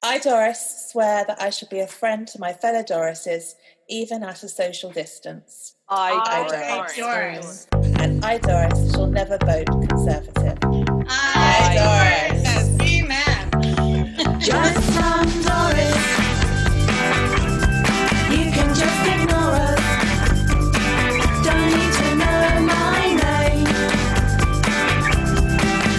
I, Doris, swear that I shall be a friend to my fellow Dorises, even at a social distance. I, Doris. And I, Doris, shall never vote Conservative. I, Doris. Amen. Joyce and Doris. You can just ignore us. Don't need to know my name.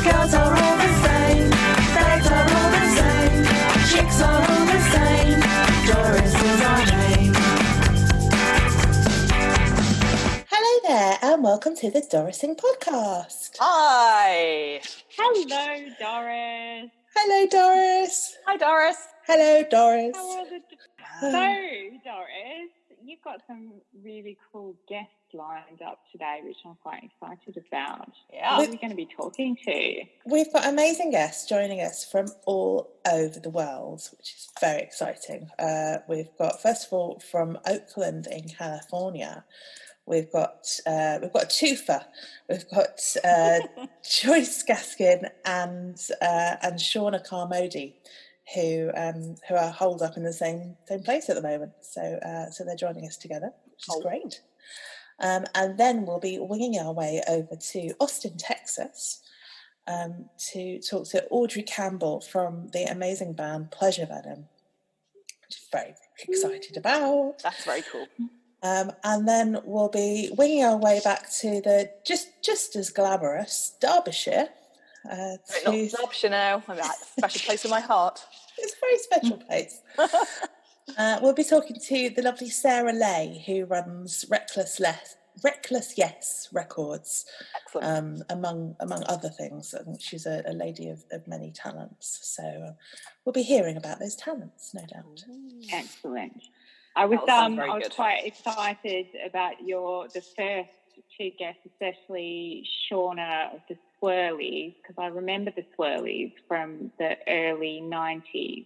Girls are all the same. Fags are all the same. Chicks are all the same. Doris is our name. Hello there, and welcome to the Dorising podcast. Hi. Hello, Doris. Hello, Doris. Hi, Doris. Hello, Doris. So, Doris, you've got some really cool guests lined up today, which I'm quite excited about. Yeah. Who are we going to be talking to? We've got amazing guests joining us from all over the world, which is very exciting. We've got, first of all, from Oakland in California. We've got a twofer. We've got Joyce, Gaskin, and Seana Carmody, who are holed up in the same place at the moment. So they're joining us together, which is great. And then we'll be winging our way over to Austin, Texas, to talk to Audrey Campbell from the amazing band Pleasure Venom, which I'm very excited about. That's very cool. And then we'll be winging our way back to the just as glamorous Derbyshire. Not Derbyshire now. I'm at a special place in my heart. It's a very special place. We'll be talking to the lovely Sarah Leigh, who runs Reckless Yes Records. Excellent. Among other things. I think she's a lady of many talents. So we'll be hearing about those talents, no doubt. Excellent. I was quite excited about the first two guests, especially Seana of the Swirlies, because I remember the Swirlies from the early 90s,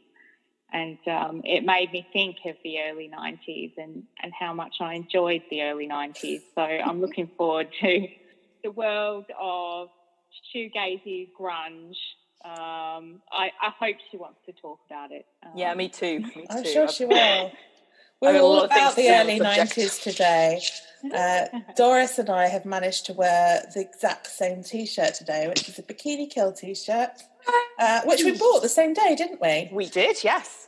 and it made me think of the early 90s and how much I enjoyed the early 90s. So I'm looking forward to the world of shoegazy grunge. I hope she wants to talk about it. Yeah, me too. I'm sure she will. We're all about the early 90s today. Doris and I have managed to wear the exact same T-shirt today, which is a Bikini Kill T-shirt, which we bought the same day, didn't we? We did, yes.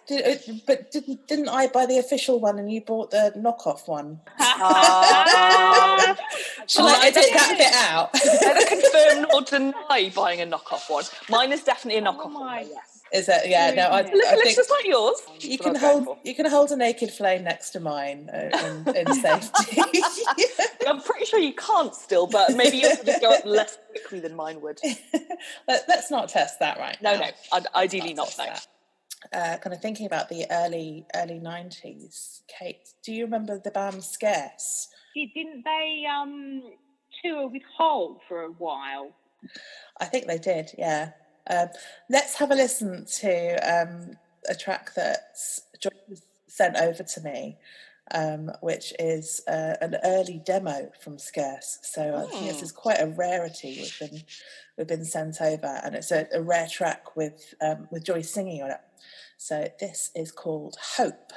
But didn't I buy the official one and you bought the knockoff one? Shall I edit that bit out? Neither confirm nor deny buying a knockoff one. Mine is definitely a knockoff one, yes. Is it? Yeah, no. I think just like yours. You can hold a naked flame next to mine in safety. I'm pretty sure you can't still, but maybe yours will just go up less quickly than mine would. Let's not test that right now. No, ideally not. Kind of thinking about the early 90s. Kate, do you remember the band Scarce? Didn't they tour with Hole for a while? I think they did. Yeah. Let's have a listen to a track that Joyce sent over to me, which is an early demo from Scarce. So I think this is quite a rarity we've been sent over, and it's a rare track with Joyce singing on it. So this is called Hope.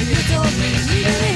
You told me, you really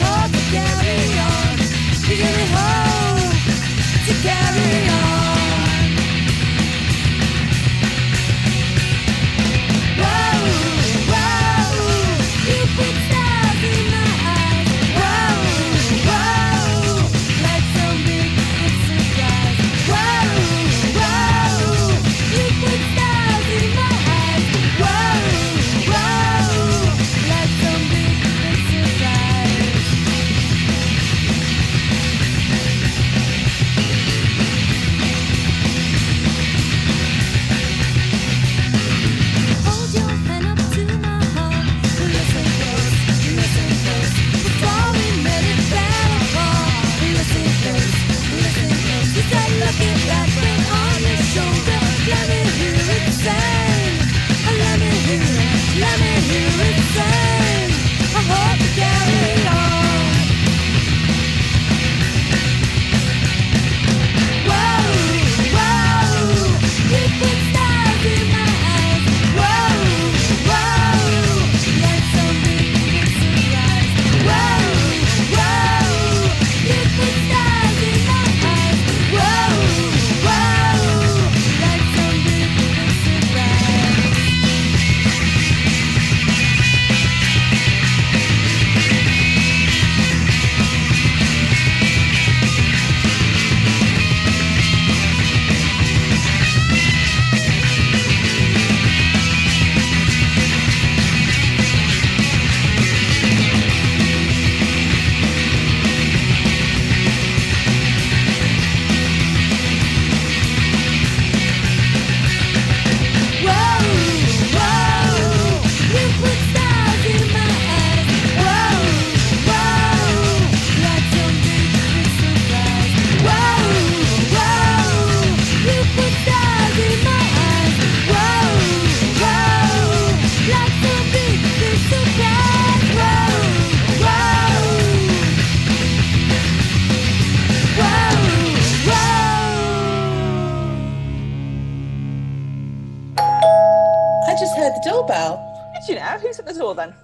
now. Who's at the door then?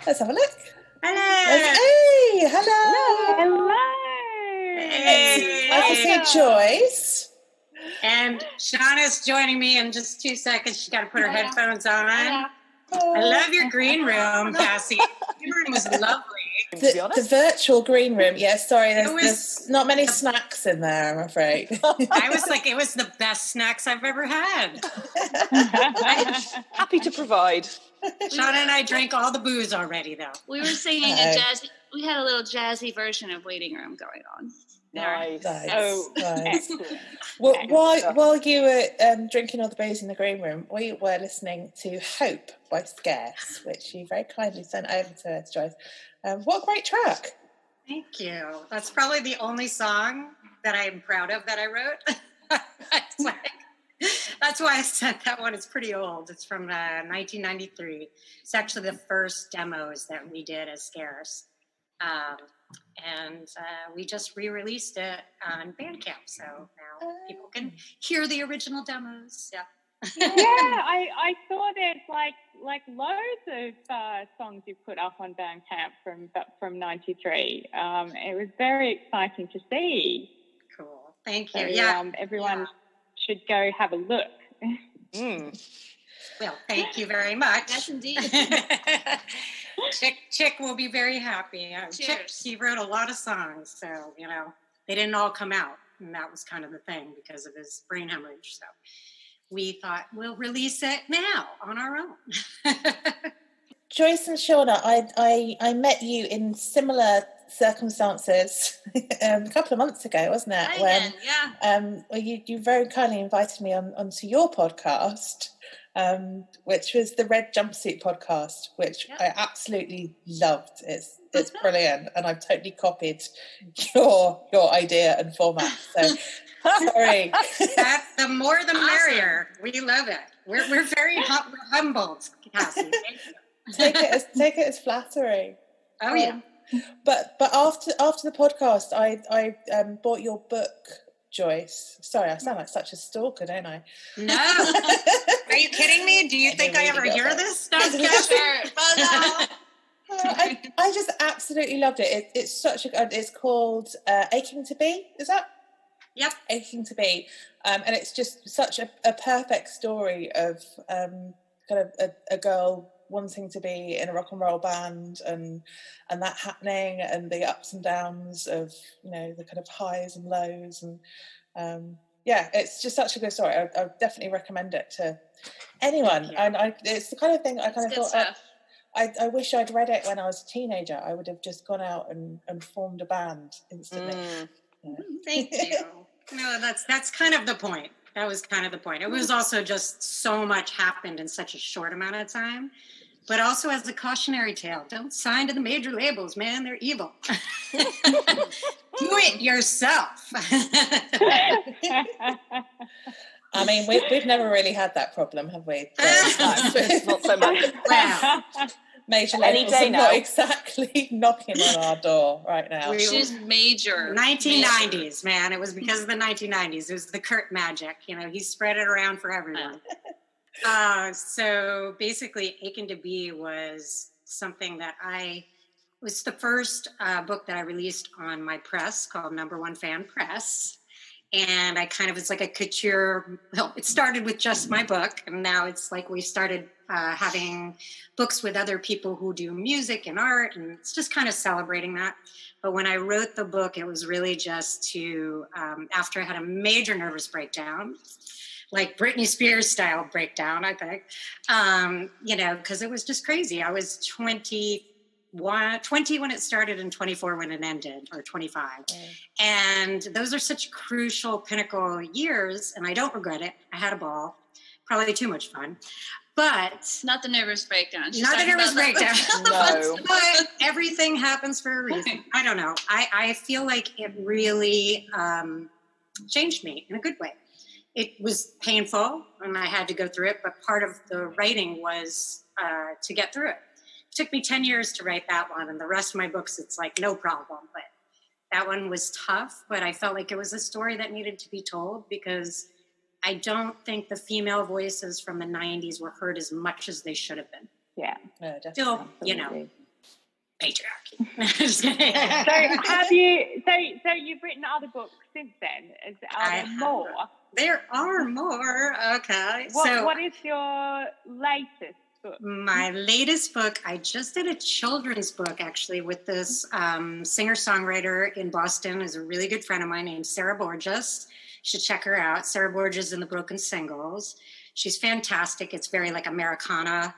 Let's have a look. Hello. Hey, hello. Hello. Hey. I can see Joyce. And Shauna's joining me in just 2 seconds. She's got to put her headphones on. I love your green room, Cassie. Your room was lovely. The virtual green room. Yeah, sorry, there's not many snacks in there, I'm afraid. I was like, it was the best snacks I've ever had. Happy to provide. Shauna and I drank all the booze already, though. We were singing a jazzy. We had a little jazzy version of Waiting Room going on. Nice. Nice. Nice. Well, while you were drinking all the booze in the green room, we were listening to Hope by Scarce, which you very kindly sent over to us, Joyce. What a great track. Thank you. That's probably the only song that I'm proud of that I wrote. That's why I sent that one. It's pretty old. It's from 1993. It's actually the first demos that we did as Scarce. And we just re-released it on Bandcamp, so now people can hear the original demos. Yeah. I saw there's like loads of songs you put up on Bandcamp from '93. It was very exciting to see. Cool. Thank you. So, everyone should go have a look. Well, thank you very much. Yes, indeed. Chick will be very happy. Chick, he wrote a lot of songs, so, they didn't all come out. And that was kind of the thing because of his brain hemorrhage. So we thought we'll release it now on our own. Joyce and Shauna, I met you in similar circumstances a couple of months ago, wasn't it? You very kindly invited me onto your podcast, which was the Red Jumpsuit podcast, which I absolutely loved. It's brilliant, and I've totally copied your idea and format. So sorry. The more the merrier. We love it. We're very humbled, Cassie. Take it as flattery. Oh yeah. But after the podcast, I bought your book, Joyce. Sorry, I sound like such a stalker, don't I? No. Are you kidding me? Do you think I ever hear this stuff? I just absolutely loved it. It's such a. It's called Aching to Be. Is that? Yep. Aching to Be, and it's just such a perfect story of kind of a girl wanting to be in a rock and roll band and that happening, and the ups and downs of the kind of highs and lows, and it's just such a good story. I definitely recommend it to anyone. And it's the kind of thing I kind of thought I wish I'd read it when I was a teenager. I would have just gone out and formed a band instantly. Thank you. No, that's kind of the point. That was kind of the point. It was also just so much happened in such a short amount of time. But also as a cautionary tale, don't sign to the major labels, man. They're evil. Do it yourself. I mean, we've never really had that problem, have we? Not so much. Wow. Major labels are not exactly knocking on our door right now. She's major. 1990s, man. It was because of the 1990s. It was the Kurt magic. He spread it around for everyone. So basically, Aching to Be was something that was the first book that I released on my press called Number One Fan Press. And it's like a couture. Well, it started with just my book, and now it's like we started having books with other people who do music and art, and it's just kind of celebrating that. But when I wrote the book, it was really just to, after I had a major nervous breakdown, like Britney Spears style breakdown, I think, because it was just crazy. I was 20 when it started and 24 when it ended, or 25. And those are such crucial pinnacle years, and I don't regret it. I had a ball, probably too much fun, but not the nervous breakdown. Not the nervous breakdown. No. But everything happens for a reason. I don't know. I feel like it really changed me in a good way. It was painful, and I had to go through it, but part of the writing was to get through it. It took me 10 years to write that one, and the rest of my books, it's like no problem. But that one was tough, but I felt like it was a story that needed to be told, because I don't think the female voices from the 90s were heard as much as they should have been. Yeah. No, definitely. Still, you know, Absolutely. patriarchy. Just kidding. So have you? So you've written other books since then? Are there more? There are more. Okay. What is your latest book? My latest book, I just did a children's book actually with this singer-songwriter in Boston, is a really good friend of mine named Sarah Borges. You should check her out. Sarah Borges and the Broken Singles. She's fantastic. It's very like Americana.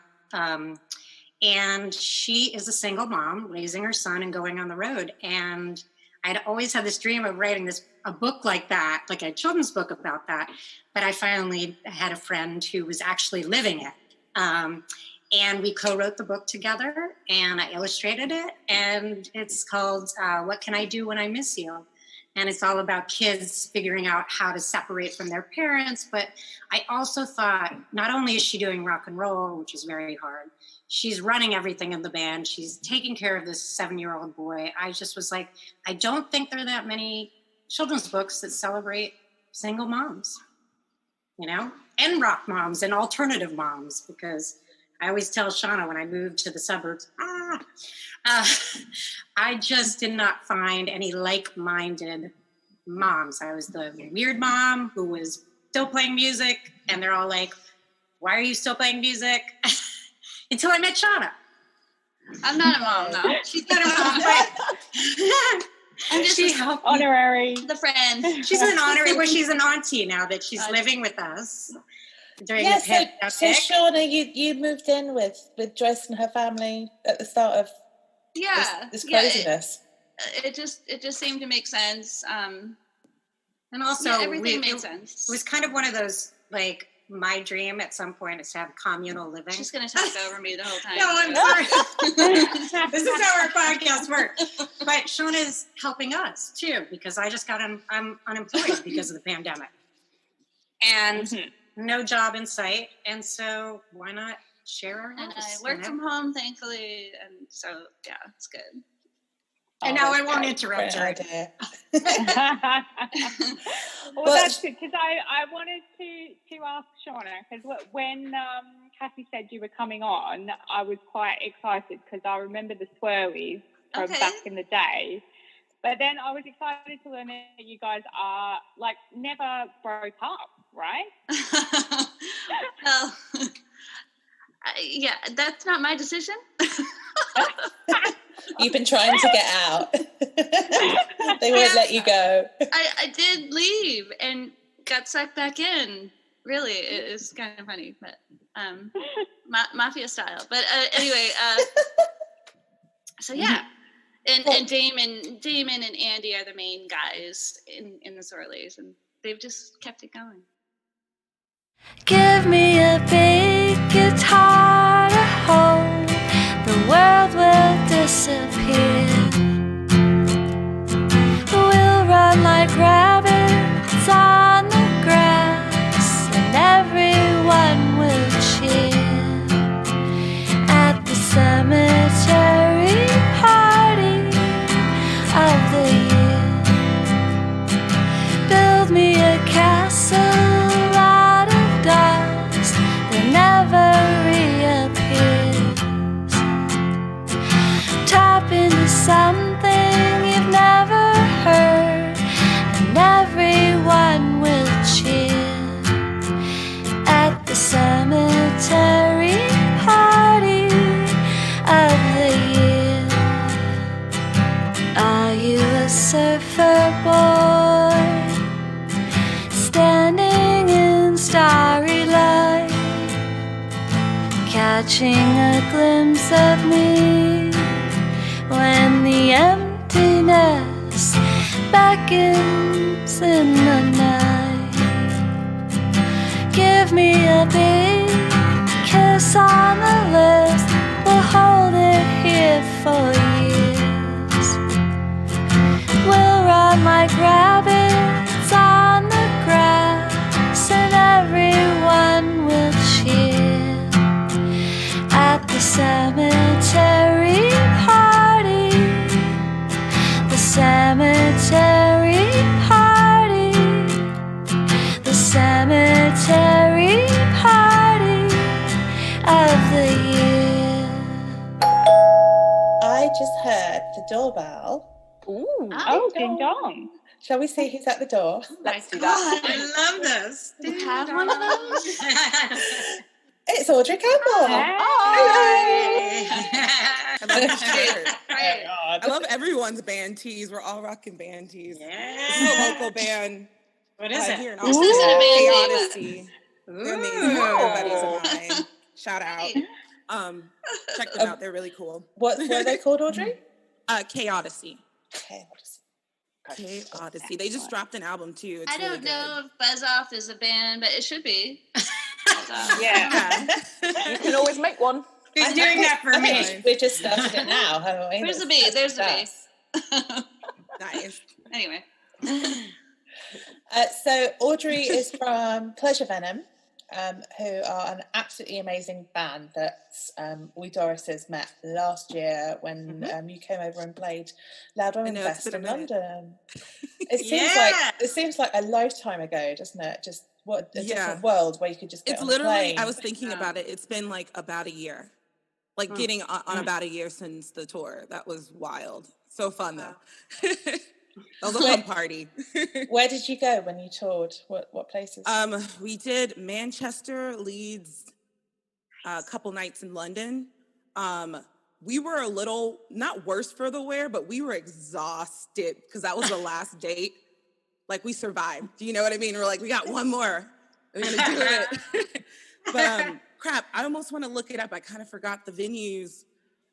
And she is a single mom raising her son and going on the road. And I'd always had this dream of writing a book like that, like a children's book about that. But I finally had a friend who was actually living it. And we co-wrote the book together, and I illustrated it. And it's called What Can I Do When I Miss You? And it's all about kids figuring out how to separate from their parents. But I also thought, not only is she doing rock and roll, which is very hard, she's running everything in the band. She's taking care of this 7-year-old boy. I just was like, I don't think there are that many children's books that celebrate single moms, you know, and rock moms and alternative moms, because I always tell Shauna when I moved to the suburbs, I just did not find any like-minded moms. I was the weird mom who was still playing music, and they're all like, why are you still playing music? Until I met Shauna. I'm not a mom, though. She's not a mom, but I'm just honorary. the friend. she's an honorary, well, she's an auntie now that she's living with us during the pandemic. So Shauna, you moved in with Joyce and her family at the start of this craziness. It just seemed to make sense. And also, everything made sense. It was kind of one of those, like, my dream at some point is to have communal living. She's going to talk over me the whole time. No, I'm sorry. This is how our podcast works. But Shauna's helping us, too, because I just I'm unemployed because of the pandemic. And no job in sight. And so why not share our house? And I work from home, thankfully. And so, yeah, it's good. And now I won't interrupt her. Well, that's good, because I wanted to ask Shauna, because when Kathy said you were coming on, I was quite excited because I remember the Swirlies from back in the day. But then I was excited to learn that you guys are, like, never broke up, right? Well, yeah, that's not my decision. You've been trying to get out. They won't let you go. I did leave and got sucked back in. Really, it's kind of funny, but mafia style. But anyway, so yeah. And Damon and Andy are the main guys in the Swirlies, and they've just kept it going. Give me a big guitar to hold, the world will disappear. We'll run like rabbits on the grass, and everyone will cheer at the cemetery party of the year. Build me a castle out of dust that never reappears. Tap into something you've never heard, and everyone will cheer at the cemetery party of the year. Are you a surfer boy, standing in starry light, catching a glimpse of me when the emptiness beckons in the night? Give me a big kiss on the lips, we'll hold it here for years. We'll run like rabbits on the grass, and everyone will cheer at the cemetery party, the cemetery party just heard the doorbell. Ooh. Oh, ding dong. Shall we see who's at the door? Let's do that. I love this. Do you have one of those? It's Audrey Campbell. Hey. I love the shirt. Right. I love everyone's band tees. We're all rocking band tees. Yeah. This is a local band. What is it? Here in This Austin. isn't a band Hey, name. Odyssey. They're amazing. Ooh. Buddies of mine. Shout out. Check them out. They're really cool. What are they called, Audrey? K Odyssey. Okay. K Odyssey. They just dropped an album too. It's I don't really know if Buzz Off is a band, but it should be. Yeah. You can always make one. Who's doing that for I me? think we're just starting it now, haven't we? There's a B. There's a B. That's- Nice. Anyway. So Audrey is from Pleasure Venom, who are an absolutely amazing band that we Dorises met last year when you came over and played Loud Women I know, it's Fest been in a minute. London. It seems like a lifetime ago, doesn't it? Just what a different world where you could just get It's on literally, a plane. I was thinking about it. It's been like about a year. Like getting on about a year since the tour. That was wild. So fun though. That was a fun party. Where did you go when you toured? What places? We did Manchester, Leeds, a couple nights in London. We were a little, not worse for the wear, but we were exhausted because that was the last date. Like we survived. Do you know what I mean? We're like, we got one more. We're gonna do it. But crap, I almost want to look it up. I kind of forgot the venues.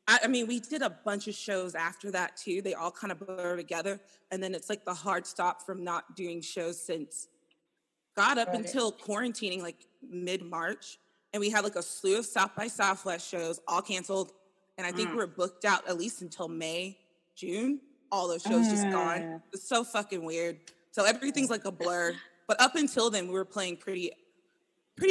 I mean, we did a bunch of shows after that too. They all kind of blur together. And then it's like the hard stop from not doing shows since got up until quarantining like mid-March. And we had like a slew of South by Southwest shows, all canceled. And I think we were booked out at least until May, June. All those shows just gone. It's so fucking weird. So everything's like a blur. But up until then, we were playing pretty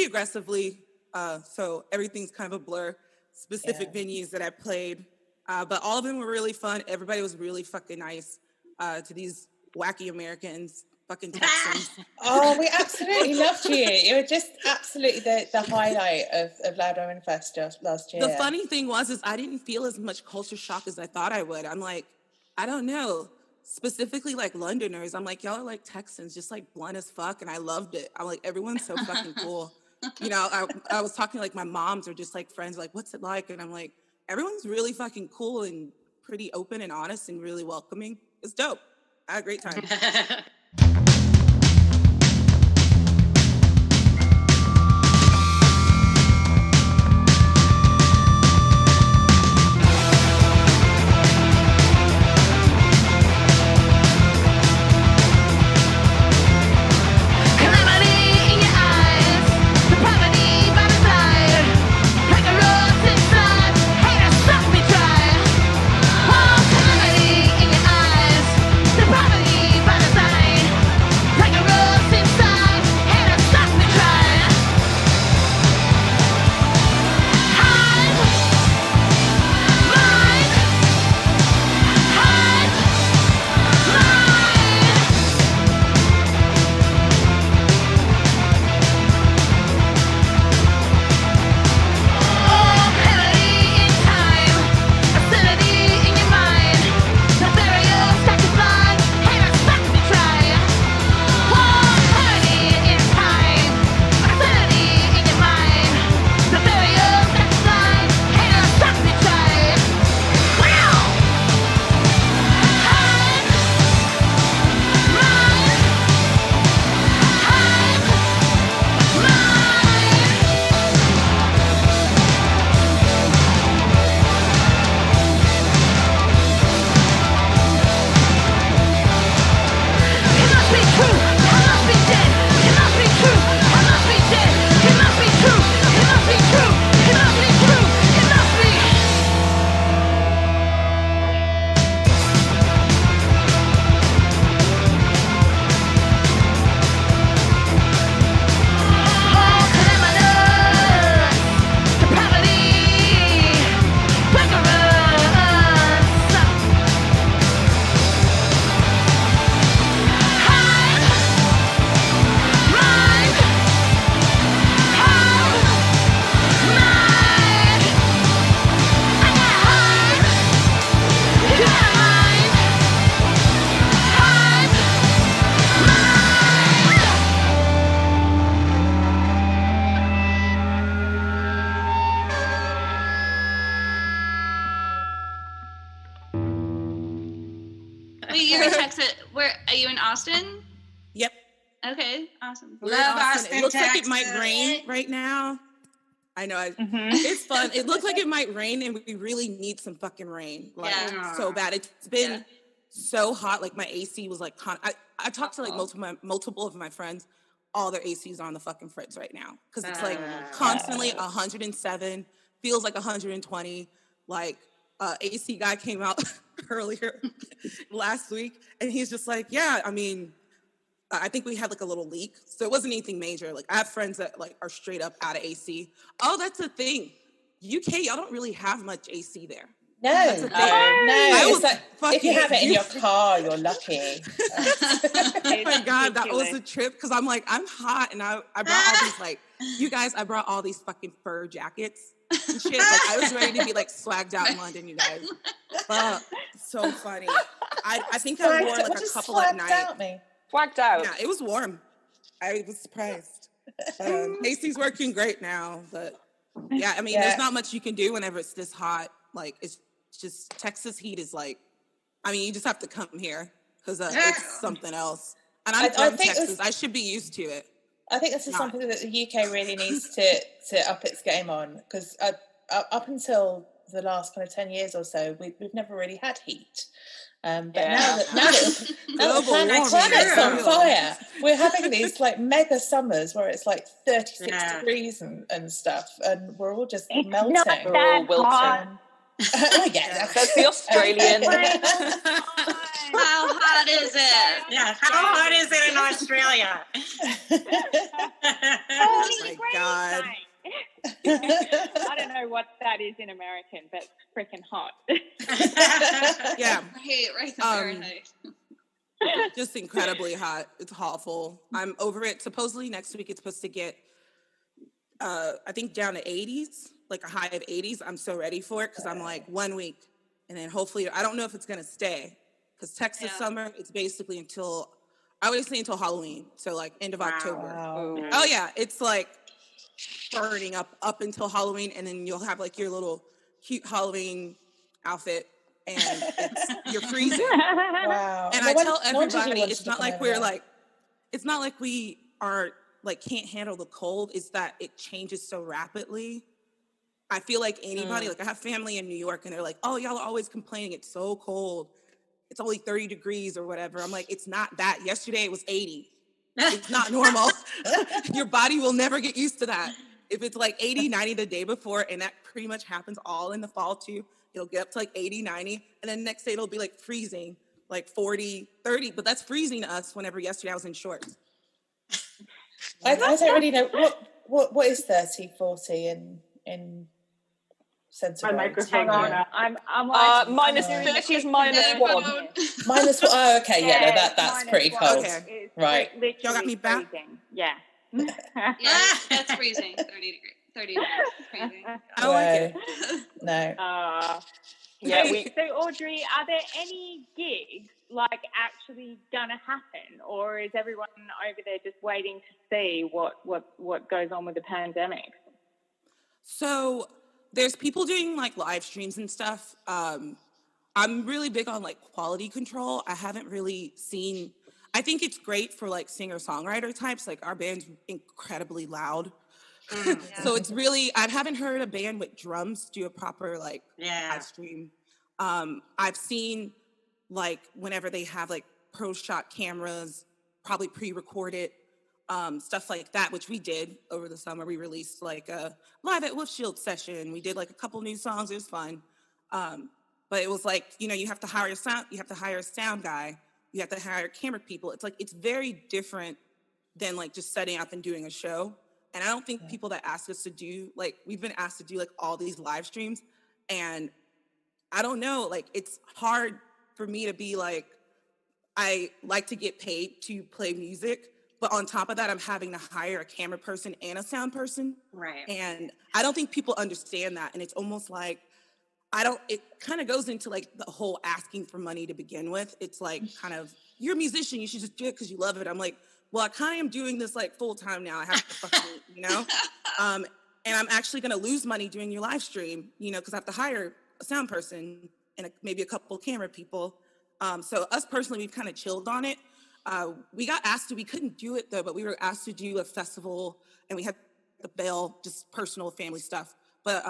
aggressively. So everything's kind of a blur. Specific venues that I played. But all of them were really fun. Everybody was really fucking nice to these wacky Americans, fucking Texans. Oh, we absolutely loved you. You were just absolutely the highlight of Loud Women Fest just last year. The funny thing was I didn't feel as much culture shock as I thought I would. I'm like, I don't know. Specifically like Londoners, I'm like, y'all are like Texans, just like blunt as fuck. And I loved it. I'm like, everyone's so fucking cool. You know, I was talking like my moms are just like friends, like, what's it like? And I'm like, everyone's really fucking cool and pretty open and honest and really welcoming. It's dope. I had a great time. By the side. Wait, you're in Texas. Where are you in Austin? Yep. Okay, awesome. We're in Austin. It looks like it might rain right now. I know. It's fun. It looks like it might rain, and we really need some fucking rain. Like, so bad. It's been so hot. Like, my AC was like, I talked to like multiple of my friends. All their ACs are on the fucking fritz right now. Because it's like constantly 107, feels like 120. Like, AC guy came out earlier last week, and he's just like, yeah, I mean, I think we had like a little leak, so it wasn't anything major. Like, I have friends that like are straight up out of AC. Oh, that's the thing. UK, y'all don't really have much AC there. No, that's the thing. It's like, if you have it in your car, you're lucky. Oh my God, that was a trip, because I'm like, I'm hot, and I brought all these, like, you guys, I brought all these fucking fur jackets and shit. Like, I was ready to be like swagged out in London, you guys. So funny. I think I wore like a couple at night. Swagged out. Yeah, it was warm. I was surprised. AC's working great now, but yeah, I mean, there's not much you can do whenever it's this hot. Like, it's just, Texas heat is like, I mean, you just have to come here, because it's something else. And I'm from Texas. I should be used to it. I think this is something that the UK really needs to up its game on, because up until the last kind of 10 years or so, we've never really had heat. But now that the planet's on fire, we're having these like mega summers where it's like 36 degrees and stuff, and we're all just melting. We're all wilting. Oh yeah, that's the Australian. How hot is it? Yeah, how hot is it in Australia? Oh my God. I don't know what that is in American, but freaking hot. Yeah. Right Fahrenheit. Just incredibly hot. It's awful. I'm over it. Supposedly next week it's supposed to get, I think, down to 80s, like a high of 80s. I'm so ready for it, because I'm like 1 week, and then hopefully, I don't know if it's going to stay, because Texas summer, it's basically until, I would say until Halloween. So like end of October. Wow. Oh yeah. It's like burning up until Halloween, and then you'll have like your little cute Halloween outfit, and you're freezing. Wow. And I tell everybody, it's not like we're like, it's not like we are like can't handle the cold. It's that it changes so rapidly. I feel like anybody, like I have family in New York, and they're like, oh, y'all are always complaining it's so cold. It's only 30 degrees or whatever. I'm like, it's not that. Yesterday it was 80. It's not normal. Your body will never get used to that. If it's like 80, 90 the day before, and that pretty much happens all in the fall too, it'll get up to like 80, 90, and then the next day it'll be like freezing, like 40, 30, but that's freezing to us whenever yesterday I was in shorts. I don't really know, what is 30, 40 in centigrade? My microphone on. I'm like minus 30 is minus 1. Minus 1. Oh, okay, that's pretty cold. Okay. Right. Y'all got me back? Freezing. Yeah. Yeah, that's freezing. 30 degrees. 30 degrees. Freezing. I like it. No. So Audrey, are there any gigs like actually gonna happen, or is everyone over there just waiting to see what goes on with the pandemic? So there's people doing like live streams and stuff. I'm really big on like quality control. I haven't really seen, I think it's great for like singer-songwriter types. Like our band's incredibly loud. So it's really, I haven't heard a band with drums do a proper like live stream. I've seen like whenever they have like pro shot cameras, probably pre-recorded, stuff like that, which we did over the summer. We released like a live at Wolfshield session. We did like a couple new songs. It was fun. But it was like, you know, you have to hire a sound guy. You have to hire camera people. It's like, it's very different than like just setting up and doing a show. And I don't think people that ask us to do, like, we've been asked to do like all these live streams, and I don't know, like, it's hard for me to be like, I like to get paid to play music, but on top of that, I'm having to hire a camera person and a sound person. Right. And I don't think people understand that. And it's almost like, it kind of goes into like the whole asking for money to begin with. It's like kind of, you're a musician, you should just do it because you love it. I'm like, well, I kind of am doing this like full time now. I have to fucking, you know? And I'm actually going to lose money doing your live stream, you know, because I have to hire a sound person and maybe a couple camera people. So us personally, we've kind of chilled on it. We got asked we couldn't do it though, but we were asked to do a festival, and we had to bail, just personal family stuff. But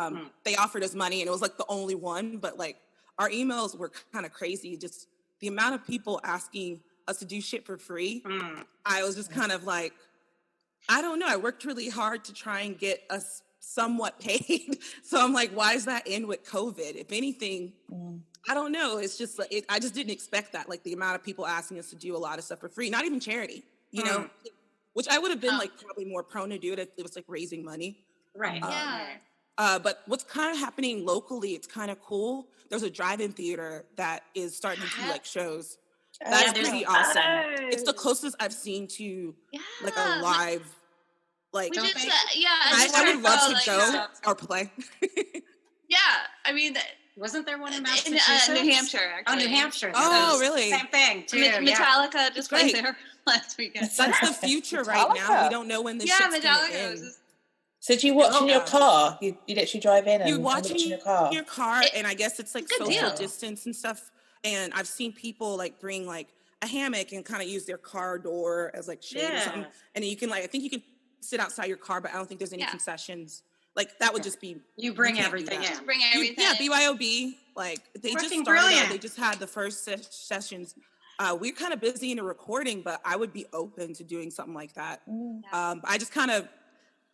they offered us money, and it was like the only one. But like our emails were kind of crazy. Just the amount of people asking us to do shit for free. I was just kind of like, I don't know. I worked really hard to try and get us somewhat paid. So I'm like, why does that end with COVID? If anything, I don't know. It's just like, I just didn't expect that. Like the amount of people asking us to do a lot of stuff for free, not even charity, you know, which I would have been like probably more prone to do it if it was like raising money. Right. But what's kind of happening locally, it's kind of cool. There's a drive-in theater that is starting to do like shows. That's pretty awesome. It's the closest I've seen to like a live, like, I would love to go or play. Yeah, I mean, wasn't there one in in Massachusetts? New Hampshire, actually. Oh, New Hampshire. Oh, really? Same thing, too. Metallica just played great. there last weekend. That's the future right now. We don't know when this shit's gonna end. So do you watch in your car? You literally drive in and you watch in your car? And I guess it's like social distance and stuff. And I've seen people like bring like a hammock and kind of use their car door as like shade or something. And then you can like, I think you can sit outside your car, but I don't think there's any concessions. Like that would just be you bring everything in. Just bring everything. BYOB. Like they just started out, they just had the first sessions. We're kind of busy in the recording, but I would be open to doing something like that. I just kind of,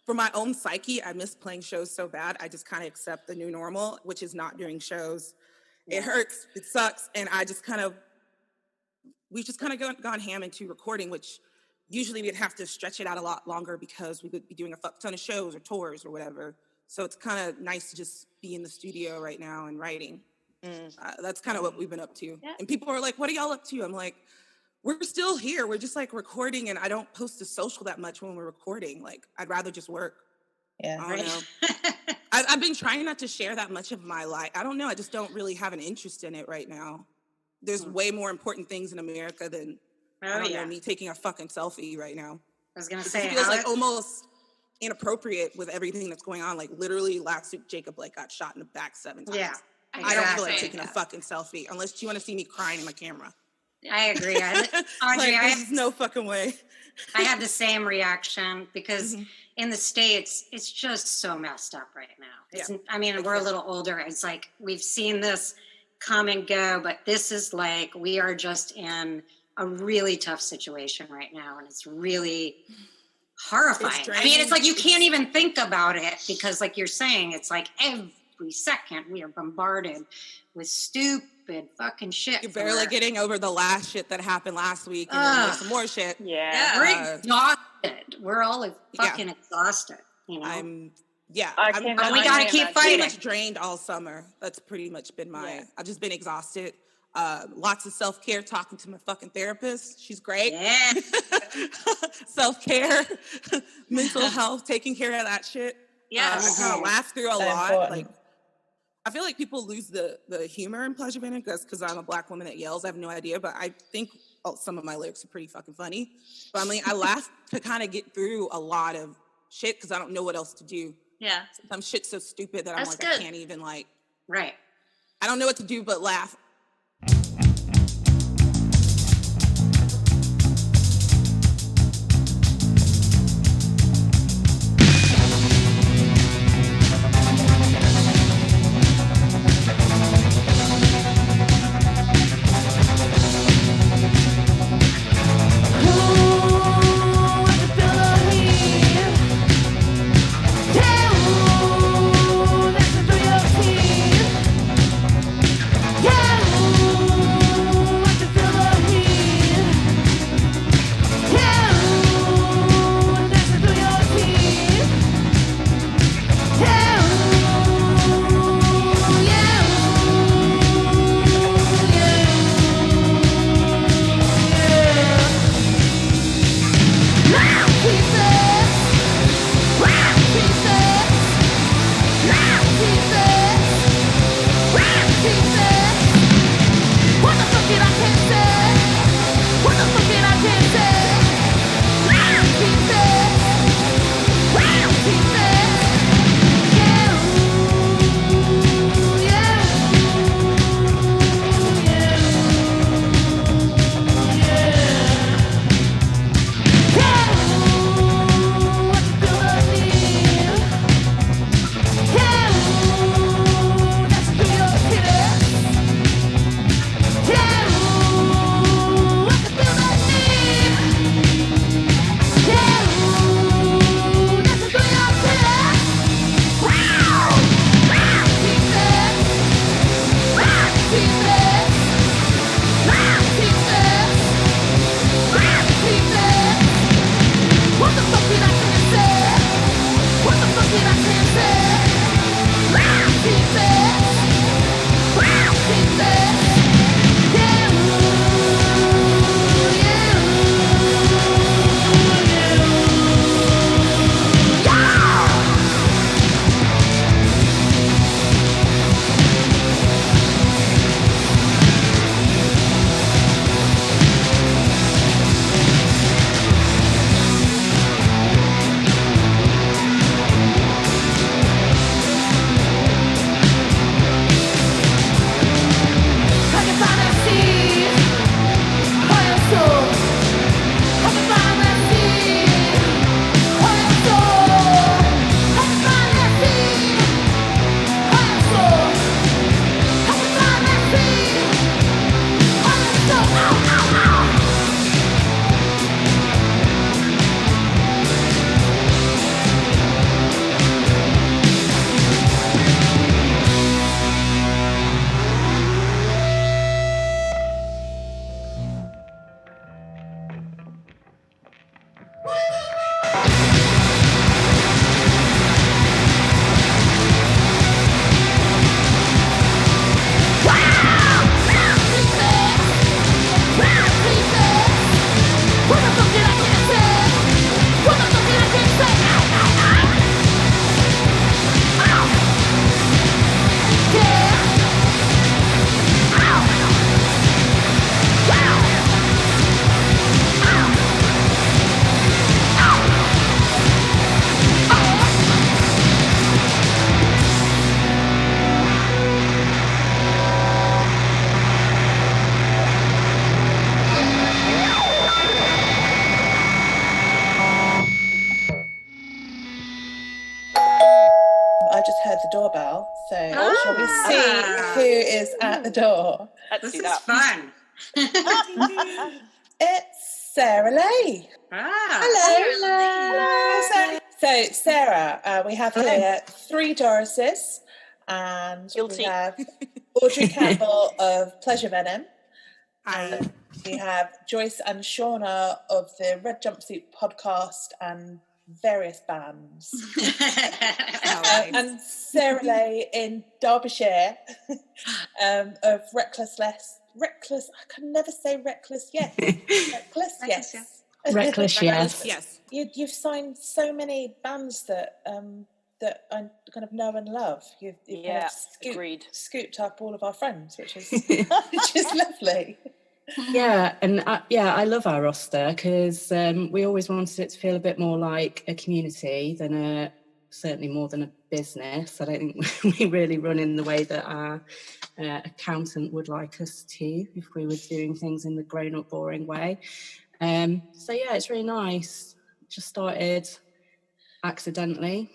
for my own psyche, I miss playing shows so bad. I just kind of accept the new normal, which is not doing shows. It hurts, it sucks, and we've just kind of gone ham into recording, which usually we'd have to stretch it out a lot longer because we would be doing a fuck ton of shows or tours or whatever. So it's kind of nice to just be in the studio right now and writing. That's kind of what we've been up to. And people are like, what are y'all up to? I'm like, we're still here. We're just like recording, and I don't post to social that much when we're recording. Like, I'd rather just work. Yeah. I don't know. I've been trying not to share that much of my life. I don't know. I just don't really have an interest in it right now. There's way more important things in America than me taking a fucking selfie right now. I was going to say. It feels like almost inappropriate with everything that's going on. Like literally last week, Jacob like got shot in the back 7 times. Yeah. I don't feel like taking a fucking selfie unless you want to see me crying in my camera. I agree. Audrey, like, there's no fucking way. I had the same reaction because in the States, it's just so messed up right now. I mean, we're a little older. It's like we've seen this come and go, but this is like we are just in a really tough situation right now, and it's really horrifying. I mean, it's like you can't even think about it because, like you're saying, it's like every second we are bombarded with stupid fucking shit. You're barely getting over the last shit that happened last week, and then there's some more shit. We're exhausted. We're all like fucking exhausted. You know, but we gotta keep fighting. Pretty much drained all summer. That's pretty much been my. I've just been exhausted. Lots of self-care, talking to my fucking therapist. She's great. Yeah. Self-care, mental health, taking care of that shit. Yeah. I kind of laugh through a lot. Important. Like, I feel like people lose the humor in Pleasure Band because I'm a Black woman that yells. I have no idea, but I think some of my lyrics are pretty fucking funny. But I mean, I laugh to kind of get through a lot of shit because I don't know what else to do. Yeah. Sometimes shit's so stupid that I'm like, I can't even like. Right. I don't know what to do but laugh. Yeah! is at the door. This is fun. It's Sarah Leigh. Hello. So, Sarah, we have here 3 Dorises, and Guilty. we have Audrey Campbell of Pleasure Venom. And we have Joyce and Seana of the Red Jumpsuit podcast and various bands. And Sarah Leigh in Derbyshire of Reckless, I can never say Reckless Yes. Reckless Yes. Reckless Yes. You've signed so many bands that that I kind of know and love. You've kind of scooped up all of our friends, which is lovely. Yeah, and I love our roster because we always wanted it to feel a bit more like a community than certainly more than a business. I don't think we really run in the way that our accountant would like us to if we were doing things in the grown-up, boring way. So yeah, it's really nice. Just started accidentally,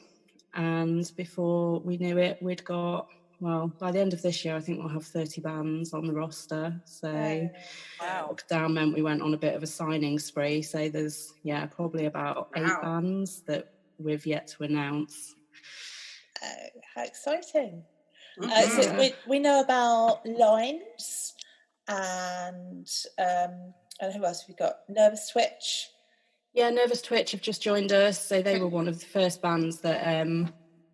and before we knew it, we'd got, well, by the end of this year, I think we'll have 30 bands on the roster. So lockdown meant we went on a bit of a signing spree. So there's, probably about 8 bands that we've yet to announce. How exciting. So we know about LIINES and who else have we got? Nervous Twitch. Yeah, Nervous Twitch have just joined us. So they were one of the first bands that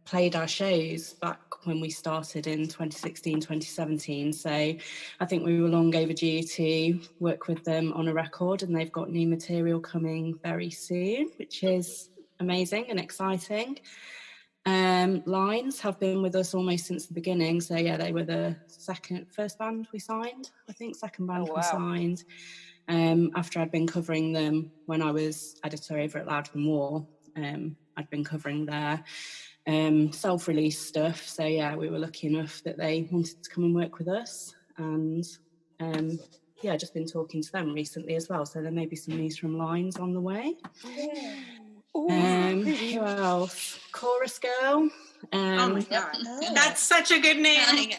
played our shows back when we started in 2016, 2017. So I think we were long overdue to work with them on a record, and they've got new material coming very soon, which is amazing and exciting. LIINES have been with us almost since the beginning. So yeah, they were the first band we signed, I think, second band we signed. After I'd been covering them when I was editor over at Loud and War, I'd been covering their self-release stuff. So yeah, we were lucky enough that they wanted to come and work with us, and just been talking to them recently as well. So there may be some news from LIINES on the way. Who else? Chorus Girl. Oh my god, that's such a good name.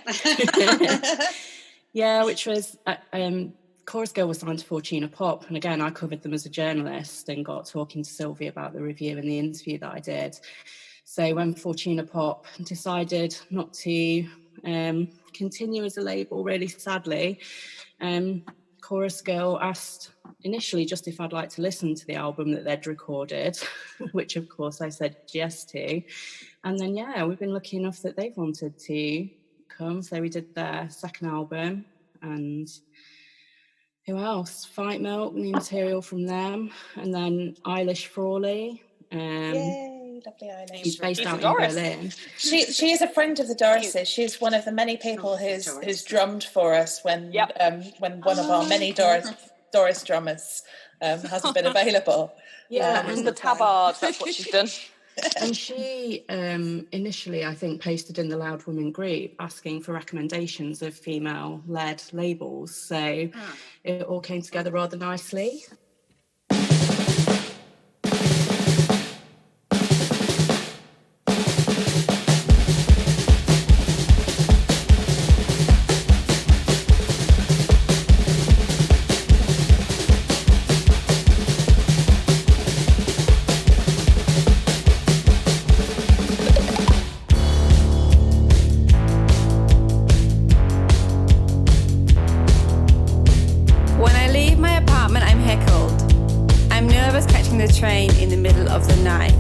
Yeah, which was Chorus Girl was signed to Fortuna Pop, and again I covered them as a journalist and got talking to Sylvie about the review and the interview that I did. So when Fortuna Pop decided not to continue as a label, really sadly, Chorus Girl asked initially just if I'd like to listen to the album that they'd recorded, which of course I said yes to. And then, we've been lucky enough that they've wanted to come. So we did their second album, and who else? Fight Milk, new material from them. And then Eilis Frawley. Yay, lovely Eilis. She's based out in Berlin. She is a friend of the Dorises. She's one of the many people who's drummed for us when one of our many Doris drummers hasn't been available. Yeah, it was the tabard. That's what she's done. And she initially, I think, posted in the Loud Women group asking for recommendations of female-led labels. So it all came together rather nicely. train in the middle of the night.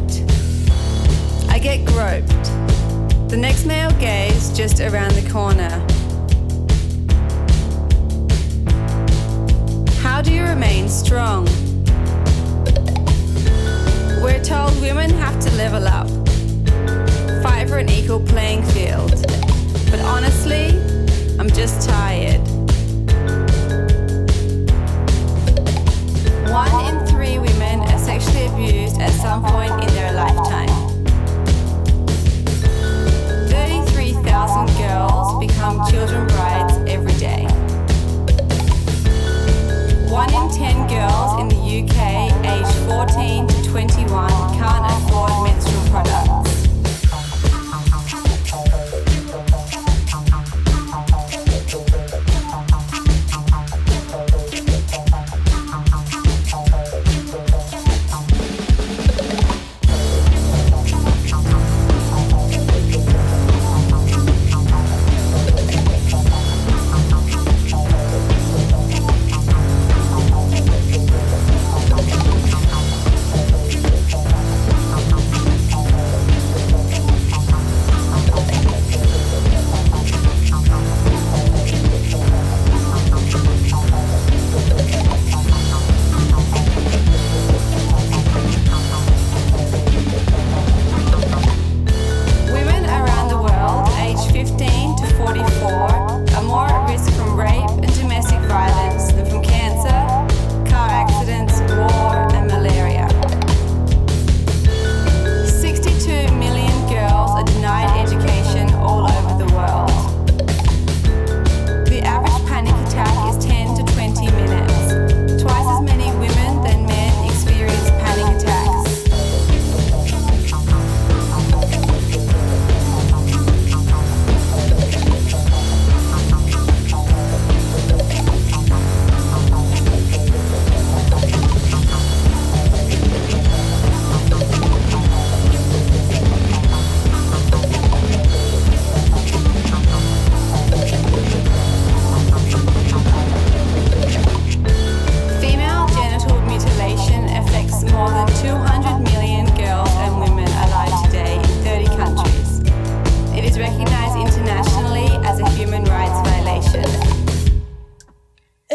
I get groped. The next male gaze just around the corner. How do you remain strong? We're told women have to level up, fight for an equal playing field. But honestly, I'm just tired. 1 in 3 women are sexually abused at some point in their lifetime. 33,000 girls become children brides every day. 1 in 10 girls in the UK aged 14 to 21 can't afford menstrual products.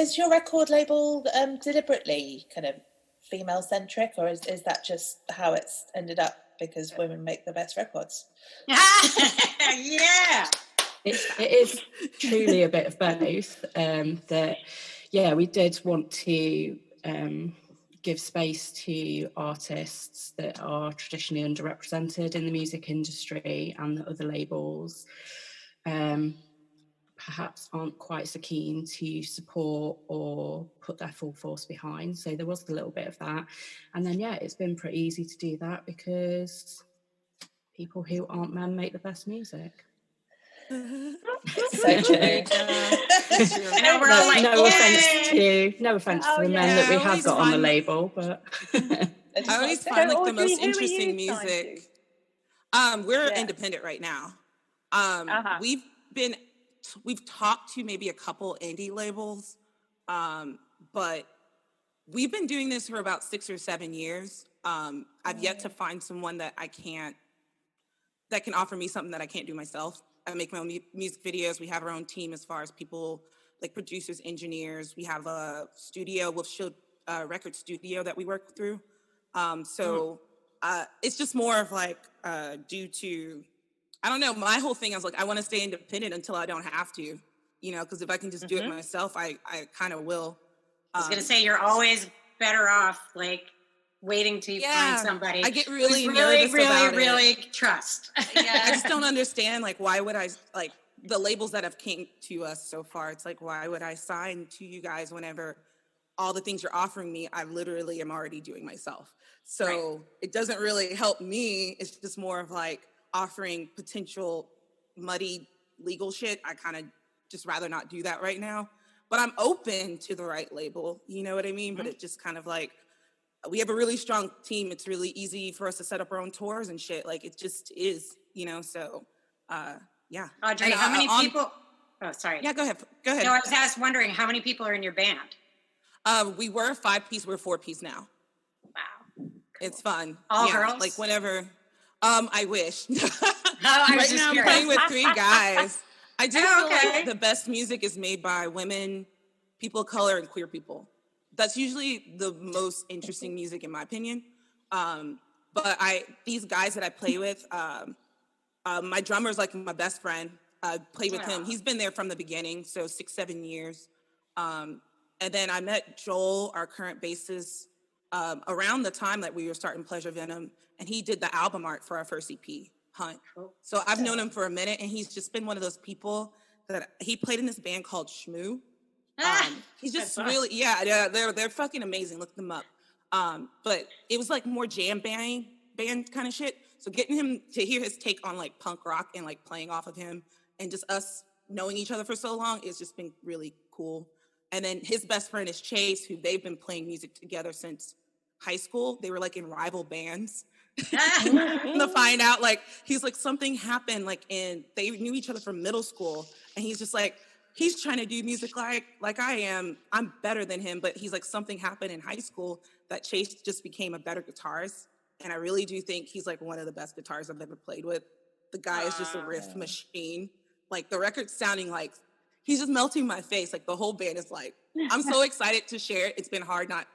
is your record label deliberately kind of female centric, or is that just how it's ended up because women make the best records? Yeah. It is truly a bit of both. That, yeah, we did want to give space to artists that are traditionally underrepresented in the music industry, and that other labels perhaps aren't quite so keen to support or put their full force behind. So there was a little bit of that. And then, yeah, it's been pretty easy to do that because people who aren't men make the best music. It's so true. I know we're all like, no offense to the men that we have got on the label, but I always find like the Audrey, most who are interesting you music. signed We're independent right now. We've talked to maybe a couple indie labels, but we've been doing this for about 6 or 7 years. I've yet to find someone that can offer me something that I can't do myself. I make my own music videos. We have our own team as far as people like producers, engineers. We have a studio, record studio that we work through. It's just more of like due to, I don't know, my whole thing, I was like, I want to stay independent until I don't have to, because if I can just do it myself, I kind of will. I was going to say, you're always better off like waiting till you find somebody. I get really nervous about it. Really trust. I just don't understand, like, why would I, like, the labels that have came to us so far, it's like, why would I sign to you guys whenever all the things you're offering me, I literally am already doing myself. So it doesn't really help me. It's just more of like offering potential muddy legal shit. I kind of just rather not do that right now. But I'm open to the right label, you know what I mean? But it just kind of like, we have a really strong team. It's really easy for us to set up our own tours and shit. Like, it just is, so, yeah. Audrey, how many people? Oh, sorry. Yeah, go ahead. No, I was just wondering, how many people are in your band? We were a 5-piece. We're a 4-piece now. Wow. Cool. It's fun. All girls? Like whenever, I wish. I right now I'm playing with 3 guys. I do feel like the best music is made by women, people of color, and queer people. That's usually the most interesting music in my opinion. But these guys that I play with, my drummer is like my best friend. I played with him. He's been there from the beginning, so 6-7 years. And then I met Joel, our current bassist, around the time that we were starting Pleasure Venom, and he did the album art for our first EP, Hunt. So I've known him for a minute, and he's just been one of those people that he played in this band called Shmoo. He's just really, they're fucking amazing. Look them up. But it was like more jam band kind of shit. So getting him to hear his take on like punk rock and like playing off of him and just us knowing each other for so long, it's just been really cool. And then his best friend is Chase, who they've been playing music together since high school. They were like in rival bands. To find out, like, he's like, something happened, like, they knew each other from middle school, and he's just like, he's trying to do music like I am. I'm better than him, but he's like, something happened in high school that Chase just became a better guitarist, and I really do think he's like one of the best guitarists I've ever played with. The guy is just a riff machine. Like, the record's sounding like he's just melting my face. Like, the whole band is like, I'm so excited to share it. It's been hard not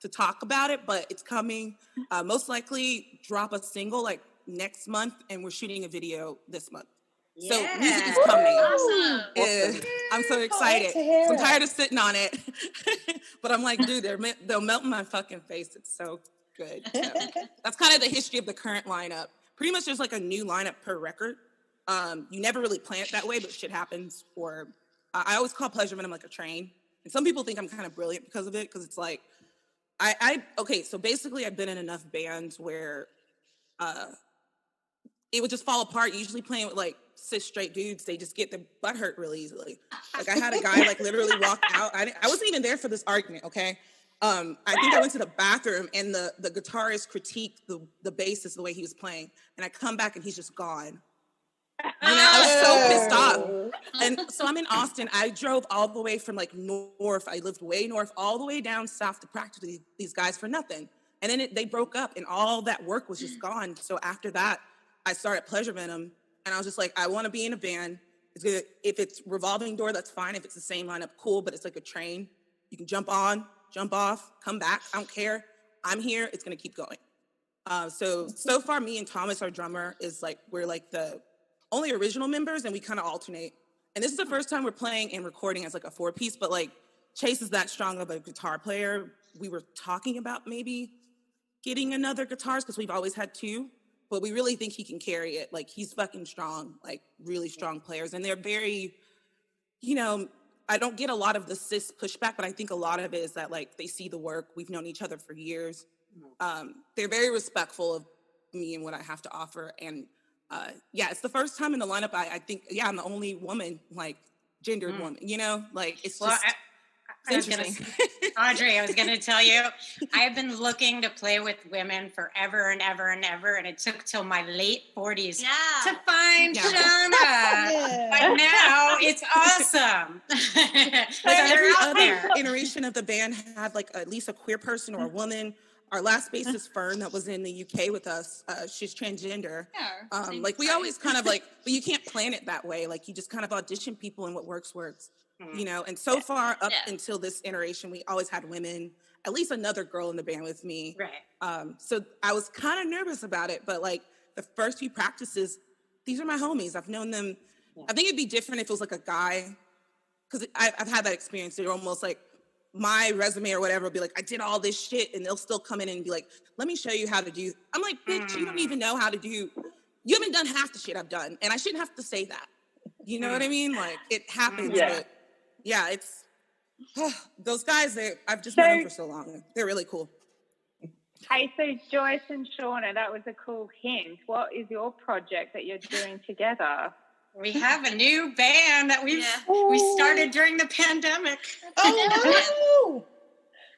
to talk about it, but it's coming. Most likely drop a single like next month, and we're shooting a video this month. So music is coming. Awesome. I'm so excited. I'm tired of sitting on it. But I'm like, dude, they'll melt in my fucking face. It's so good. So that's kind of the history of the current lineup. Pretty much there's like a new lineup per record. You never really plan it that way, but shit happens. Or I always call Pleasure Venom like a train. And some people think I'm kind of brilliant because of it, because it's like, so basically I've been in enough bands where it would just fall apart. Usually playing with like cis straight dudes, they just get their butt hurt really easily. Like, I had a guy like literally walk out. I wasn't even there for this argument, okay? I think I went to the bathroom, and the guitarist critiqued the bassist the way he was playing, and I come back and he's just gone. I was so pissed off. And so I'm in Austin. I drove all the way from like north. I lived way north, all the way down south to practice with these guys for nothing. And then they broke up, and all that work was just gone. So after that, I started Pleasure Venom, and I was just like, I want to be in a band. It's good. If it's revolving door, that's fine. If it's the same lineup, cool. But it's like a train. You can jump on, jump off, come back. I don't care. I'm here. It's going to keep going. So far, me and Thomas, our drummer, we're like the only original members, and we kind of alternate. And this is the first time we're playing and recording as like a 4-piece, but like Chase is that strong of a guitar player. We were talking about maybe getting another guitarist because we've always had 2, but we really think he can carry it. Like, he's fucking strong, like really strong players. And they're very, I don't get a lot of the cis pushback, but I think a lot of it is that like they see the work. We've known each other for years. They're very respectful of me and what I have to offer. And it's the first time in the lineup. I think, I'm the only woman, like gendered woman, like it's just, interesting. Audrey, I was going to tell you, I've been looking to play with women forever and ever and ever. And it took till my late 40s to find Seana. But now it's awesome. Every other iteration of the band had like at least a queer person or a woman. Our last bassist, Fern, that was in the UK with us, she's transgender. We always kind of like, but you can't plan it that way. Like, you just kind of audition people and what works. And so far up until this iteration, we always had women, at least another girl in the band with me. Right. So I was kind of nervous about it, but like the first few practices, these are my homies. I've known them. I think it'd be different if it was like a guy, because I've had that experience. They're almost like, my resume or whatever will be like, I did all this shit, and they'll still come in and be like, let me show you how to do. I'm like, bitch, you don't even know how to do. You haven't done half the shit I've done, and I shouldn't have to say that. You know what I mean? Like, it happens, but it's those guys. I've just known them for so long. They're really cool. Hey, so Joyce and Seana, that was a cool hint. What is your project that you're doing together? We have a new band that we started during the pandemic. Oh, no!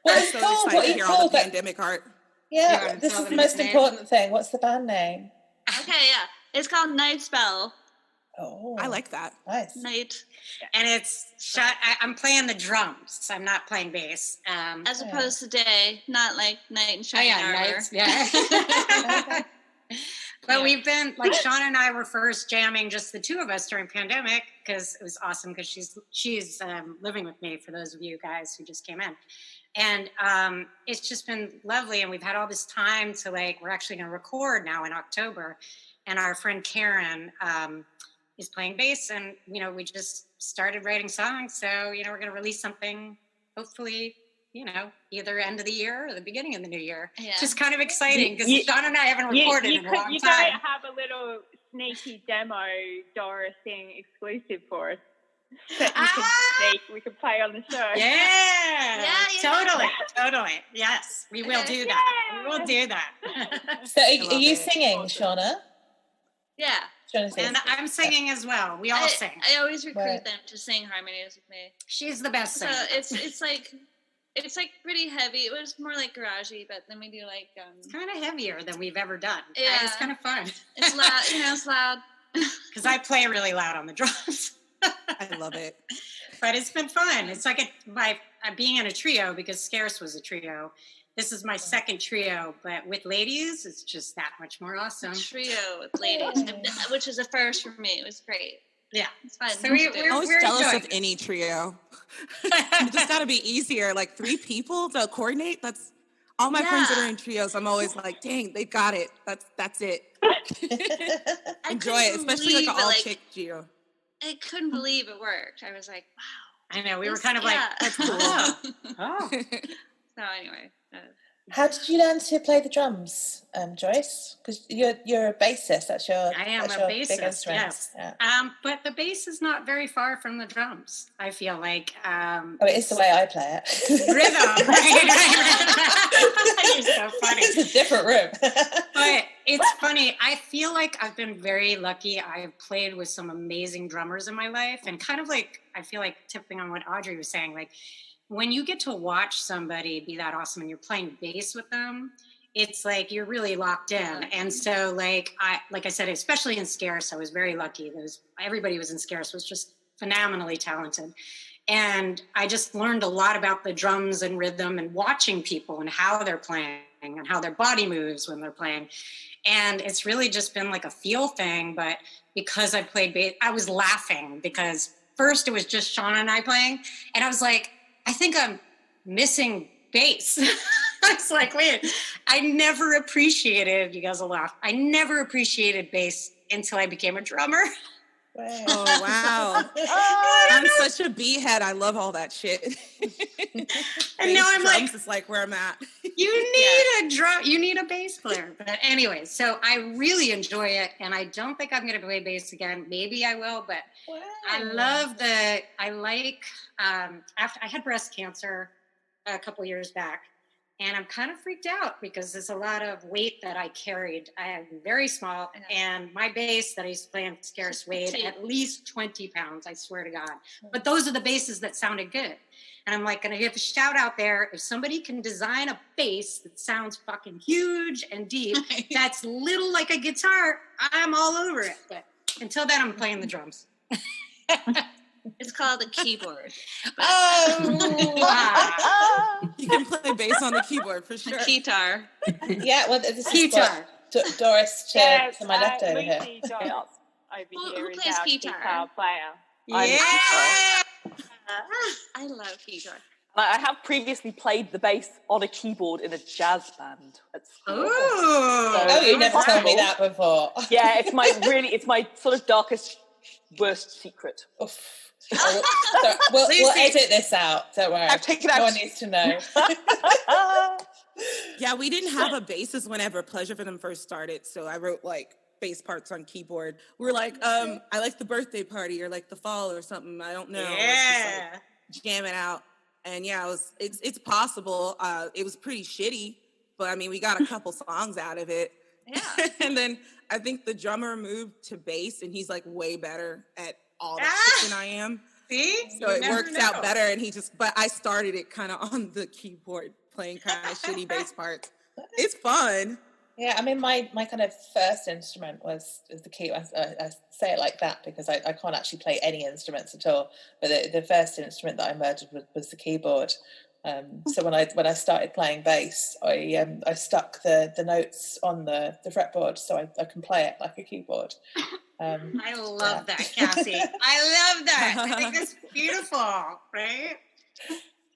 Well, I'm so excited to hear all the pandemic art. Yeah, this is the most important thing. What's the band name? Okay, it's called Night Spell. Oh, I like that. Nice. Night. And it's I'm playing the drums. I'm not playing bass. As opposed to day, not like night and shining armor. Nights, But we've been, like, Seana and I were first jamming, just the 2 of us during pandemic, because it was awesome, because she's living with me, for those of you guys who just came in. And it's just been lovely, and we've had all this time to, like, we're actually going to record now in October, and our friend Karen is playing bass, and, we just started writing songs, so, we're going to release something, hopefully, either end of the year or the beginning of the new year. Yeah. Just kind of exciting, because Seana and I haven't recorded in a long time. You don't have a little sneaky demo Dorising exclusive for us that we could play on the show. Totally. Yes, we will do that. We will do that. So are you singing, Seana? Yeah. And I'm singing as well. We all sing. I always recruit them to sing harmonies with me. She's the best singer. So it's like pretty heavy. It was more like garagey, but then we do like it's kind of heavier than we've ever done. Yeah, it's kind of fun. It's loud. It's loud. Because I play really loud on the drums. I love it. But it's been fun. It's like being in a trio, because Scarce was a trio. This is my second trio, but with ladies, it's just that much more awesome. Trio with ladies, which is a first for me. It was great. Yeah, it's fun. So we're always jealous of any trio. It just got to be easier. Like 3 people to coordinate. That's all my friends that are in trios. I'm always like, dang, they got it. That's it. Enjoy it, especially like an all-chick trio. I couldn't believe it worked. I was like, wow. I know. We were kind of like, that's cool. Oh. So anyway. How did you learn to play the drums, Joyce? Because you're a bassist. I am a bassist. Yes. Yeah. But the bass is not very far from the drums. I feel like. It is the way I play it. Rhythm. You're so funny. It's a different room. But it's funny. I feel like I've been very lucky. I've played with some amazing drummers in my life, and kind of like I feel like tipping on what Audrey was saying, like. When you get to watch somebody be that awesome and you're playing bass with them, it's like you're really locked in. And so like I said, especially in Scarce, I was very lucky. Everybody who was in Scarce was just phenomenally talented. And I just learned a lot about the drums and rhythm and watching people and how they're playing and how their body moves when they're playing. And it's really just been like a feel thing. But because I played bass, I was laughing because first it was just Seana and I playing. And I was like, I think I'm missing bass. I was like, wait, I never appreciated, you guys will laugh, I never appreciated bass until I became a drummer. Oh, wow. I'm such a B-head. I love all that shit. And now I'm like, is like where I'm at. You need a drum, you need a bass player. But anyway, so I really enjoy it, and I don't think I'm going to play bass again. Maybe I will, but after I had breast cancer a couple years back, and I'm kind of freaked out because there's a lot of weight that I carried. I am very small, and my bass that I used to play on Scarce weighed at least 20 pounds, I swear to God. But those are the basses that sounded good. And I'm like, gonna give a shout out there. If somebody can design a bass that sounds fucking huge and deep, that's little like a guitar, I'm all over it. But until then, I'm playing the drums. It's called a keyboard. You can play bass on the keyboard for sure. Guitar. Yeah, well, this is Guitar. Doris to my left over here. Lucy Doris over here is plays our guitar? guitar player. I love guitar. I have previously played the bass on a keyboard in a jazz band at school. Oh, you never told me that before. Yeah, it's my sort of darkest, worst secret. Oof. We'll edit this out. Don't worry. I've taken out. No one needs to know. Yeah, we didn't have a bassist whenever Pleasure Venom first started, so I wrote like bass parts on keyboard. We were like, I like the birthday party or like the fall or something. I don't know. Yeah. Just, like, jam it out. And yeah, it's possible. It was pretty shitty, but I mean, we got a couple songs out of it. Yeah. And then I think the drummer moved to bass, and he's like way better at all that shit than I am. See? So it works out better, and but I started it kind of on the keyboard, playing kind of shitty bass parts. It's fun. Yeah, I mean, my kind of first instrument was the key. I say it like that because I can't actually play any instruments at all. But the first instrument that I murdered was the keyboard. So when I started playing bass, I stuck the notes on the fretboard so I can play it like a keyboard. I love that, Cassie. I love that. I think that's beautiful, right?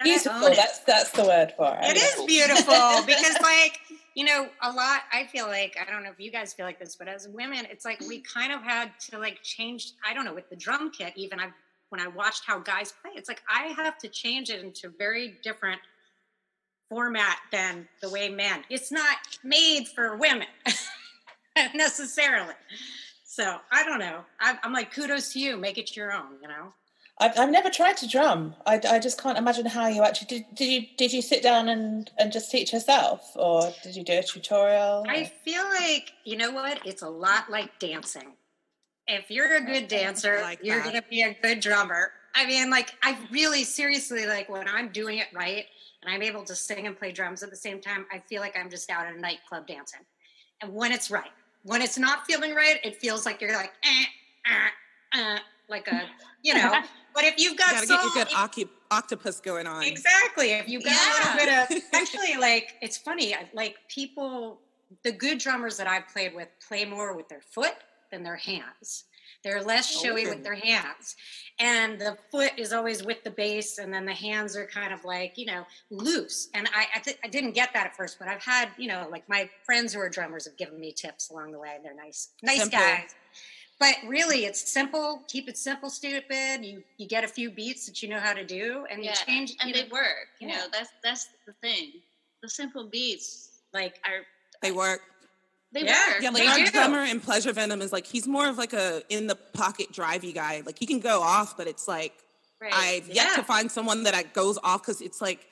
Beautiful. That's the word for it. It is beautiful because, like, you know, I feel like, I don't know if you guys feel like this, but as women, it's like we kind of had to like change, I don't know, with the drum kit, even when I watched how guys play, it's like I have to change it into very different format than the way men. It's not made for women necessarily. So I don't know. I'm like, kudos to you. Make it your own, you know? I've never tried to drum. I just can't imagine how you actually did you sit down and just teach yourself, or did you do a tutorial? I feel like, you know what? It's a lot like dancing. If you're a good dancer, you're going to be a good drummer. I mean, like, I really seriously, like, when I'm doing it right and I'm able to sing and play drums at the same time, I feel like I'm just out at a nightclub dancing. And when it's right, when it's not feeling right, it feels like you're like, like a, you know. But if you've got get your good octopus going on. Exactly. If you've got a little bit of, actually, like, it's funny, like, people, the good drummers that I've played with play more with their foot than their hands. They're less showy with their hands. And the foot is always with the bass, and then the hands are kind of like, you know, loose. And I didn't get that at first, but I've had, you know, like my friends who are drummers have given me tips along the way. They're nice simple guys. But really, it's simple. Keep it simple, stupid. You get a few beats that you know how to do, and you change. And they work. You know, that's the thing. The simple beats, like, they work. They work. Yeah, like our drummer in Pleasure Venom is like, he's more of like a in the pocket drivey guy. Like he can go off, but it's like I've yet to find someone that goes off, because it's like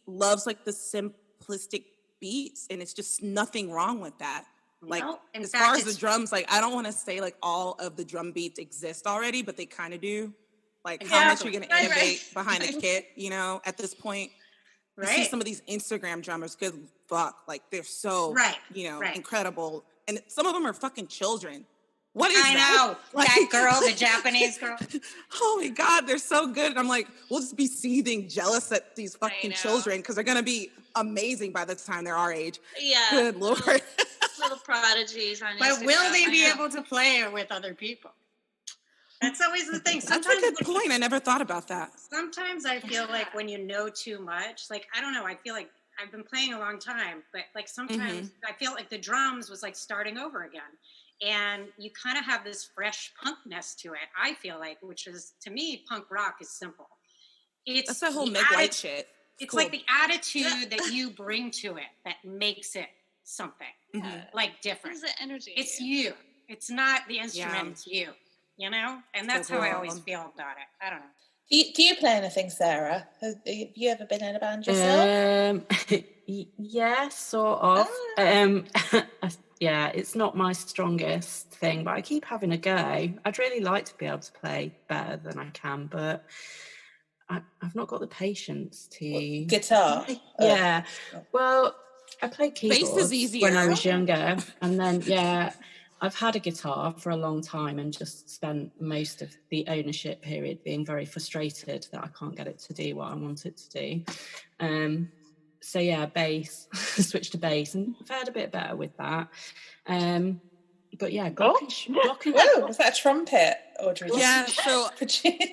loves like the simplistic beats, and it's just nothing wrong with that. Like, as far as the drums, like, I don't want to say like all of the drum beats exist already, but they kind of do. Like, how much are you going to innovate behind a kit, you know, at this point? You see some of these Instagram drummers, good fuck, like, they're so, you know, incredible. And some of them are fucking children. What is I that? know. Like, that girl, the Japanese girl. Oh my God, they're so good. And I'm like, we'll just be seething jealous at these fucking children, because they're going to be amazing by the time they're our age. Yeah. Good Lord. Little prodigies on Instagram. But will they be able to play it with other people? That's always the thing. That's a good point. I never thought about that. Sometimes I feel like when you know too much, like, I don't know, I feel like I've been playing a long time, but like sometimes I feel like the drums was like starting over again. And you kind of have this fresh punkness to it, I feel like, which is, to me, punk rock is simple. That's that whole Meg White shit. It's cool. Like the attitude that you bring to it that makes it something like different. It's the energy. It's you. It's not the instrument. It's you. You know, and that's how I always feel about it. I don't know. Do you play anything, Sarah? Have you ever been in a band yourself? Yeah, sort of. Yeah, it's not my strongest thing, but I keep having a go. I'd really like to be able to play better than I can, but I've not got the patience to... Guitar? Yeah. Well, I played keyboards Bass is easier. when I was younger, and then, I've had a guitar for a long time and just spent most of the ownership period being very frustrated that I can't get it to do what I want it to do. So yeah, bass, switched to bass and fared a bit better with that. But yeah, Whoa, was that a trumpet, Audrey? Yeah, so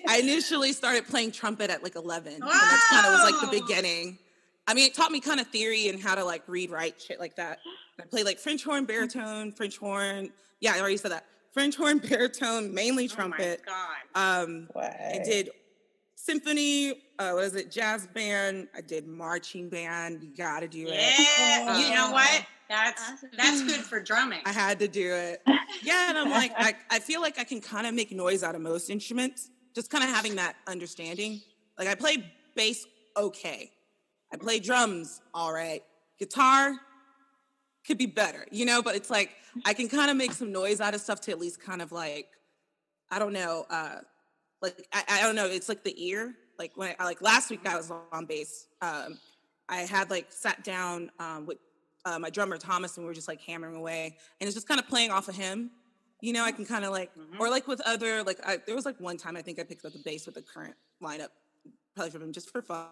I initially started playing trumpet at like 11. And that's kind of was like the beginning. I mean, it taught me kind of theory and how to like read, write, shit like that. I played like French horn, baritone, French horn. Yeah, I already said that. French horn, baritone, mainly trumpet. Oh my God. I did symphony, jazz band. I did marching band. You gotta do it. Yeah, you know what? That's good for drumming. I had to do it. Yeah, and I'm like, I feel like I can kind of make noise out of most instruments. Just kind of having that understanding. Like I play bass okay. I play drums all right. Guitar could be better, you know, but it's like I can kind of make some noise out of stuff to at least kind of like, I don't know, I don't know, it's like the ear. Like when last week I was on bass. I had like sat down with my drummer Thomas and we were just like hammering away and it's just kind of playing off of him. You know, I can kind of like, or like with other, like there was like one time I think I picked up the bass with the current lineup, probably from him just for fun.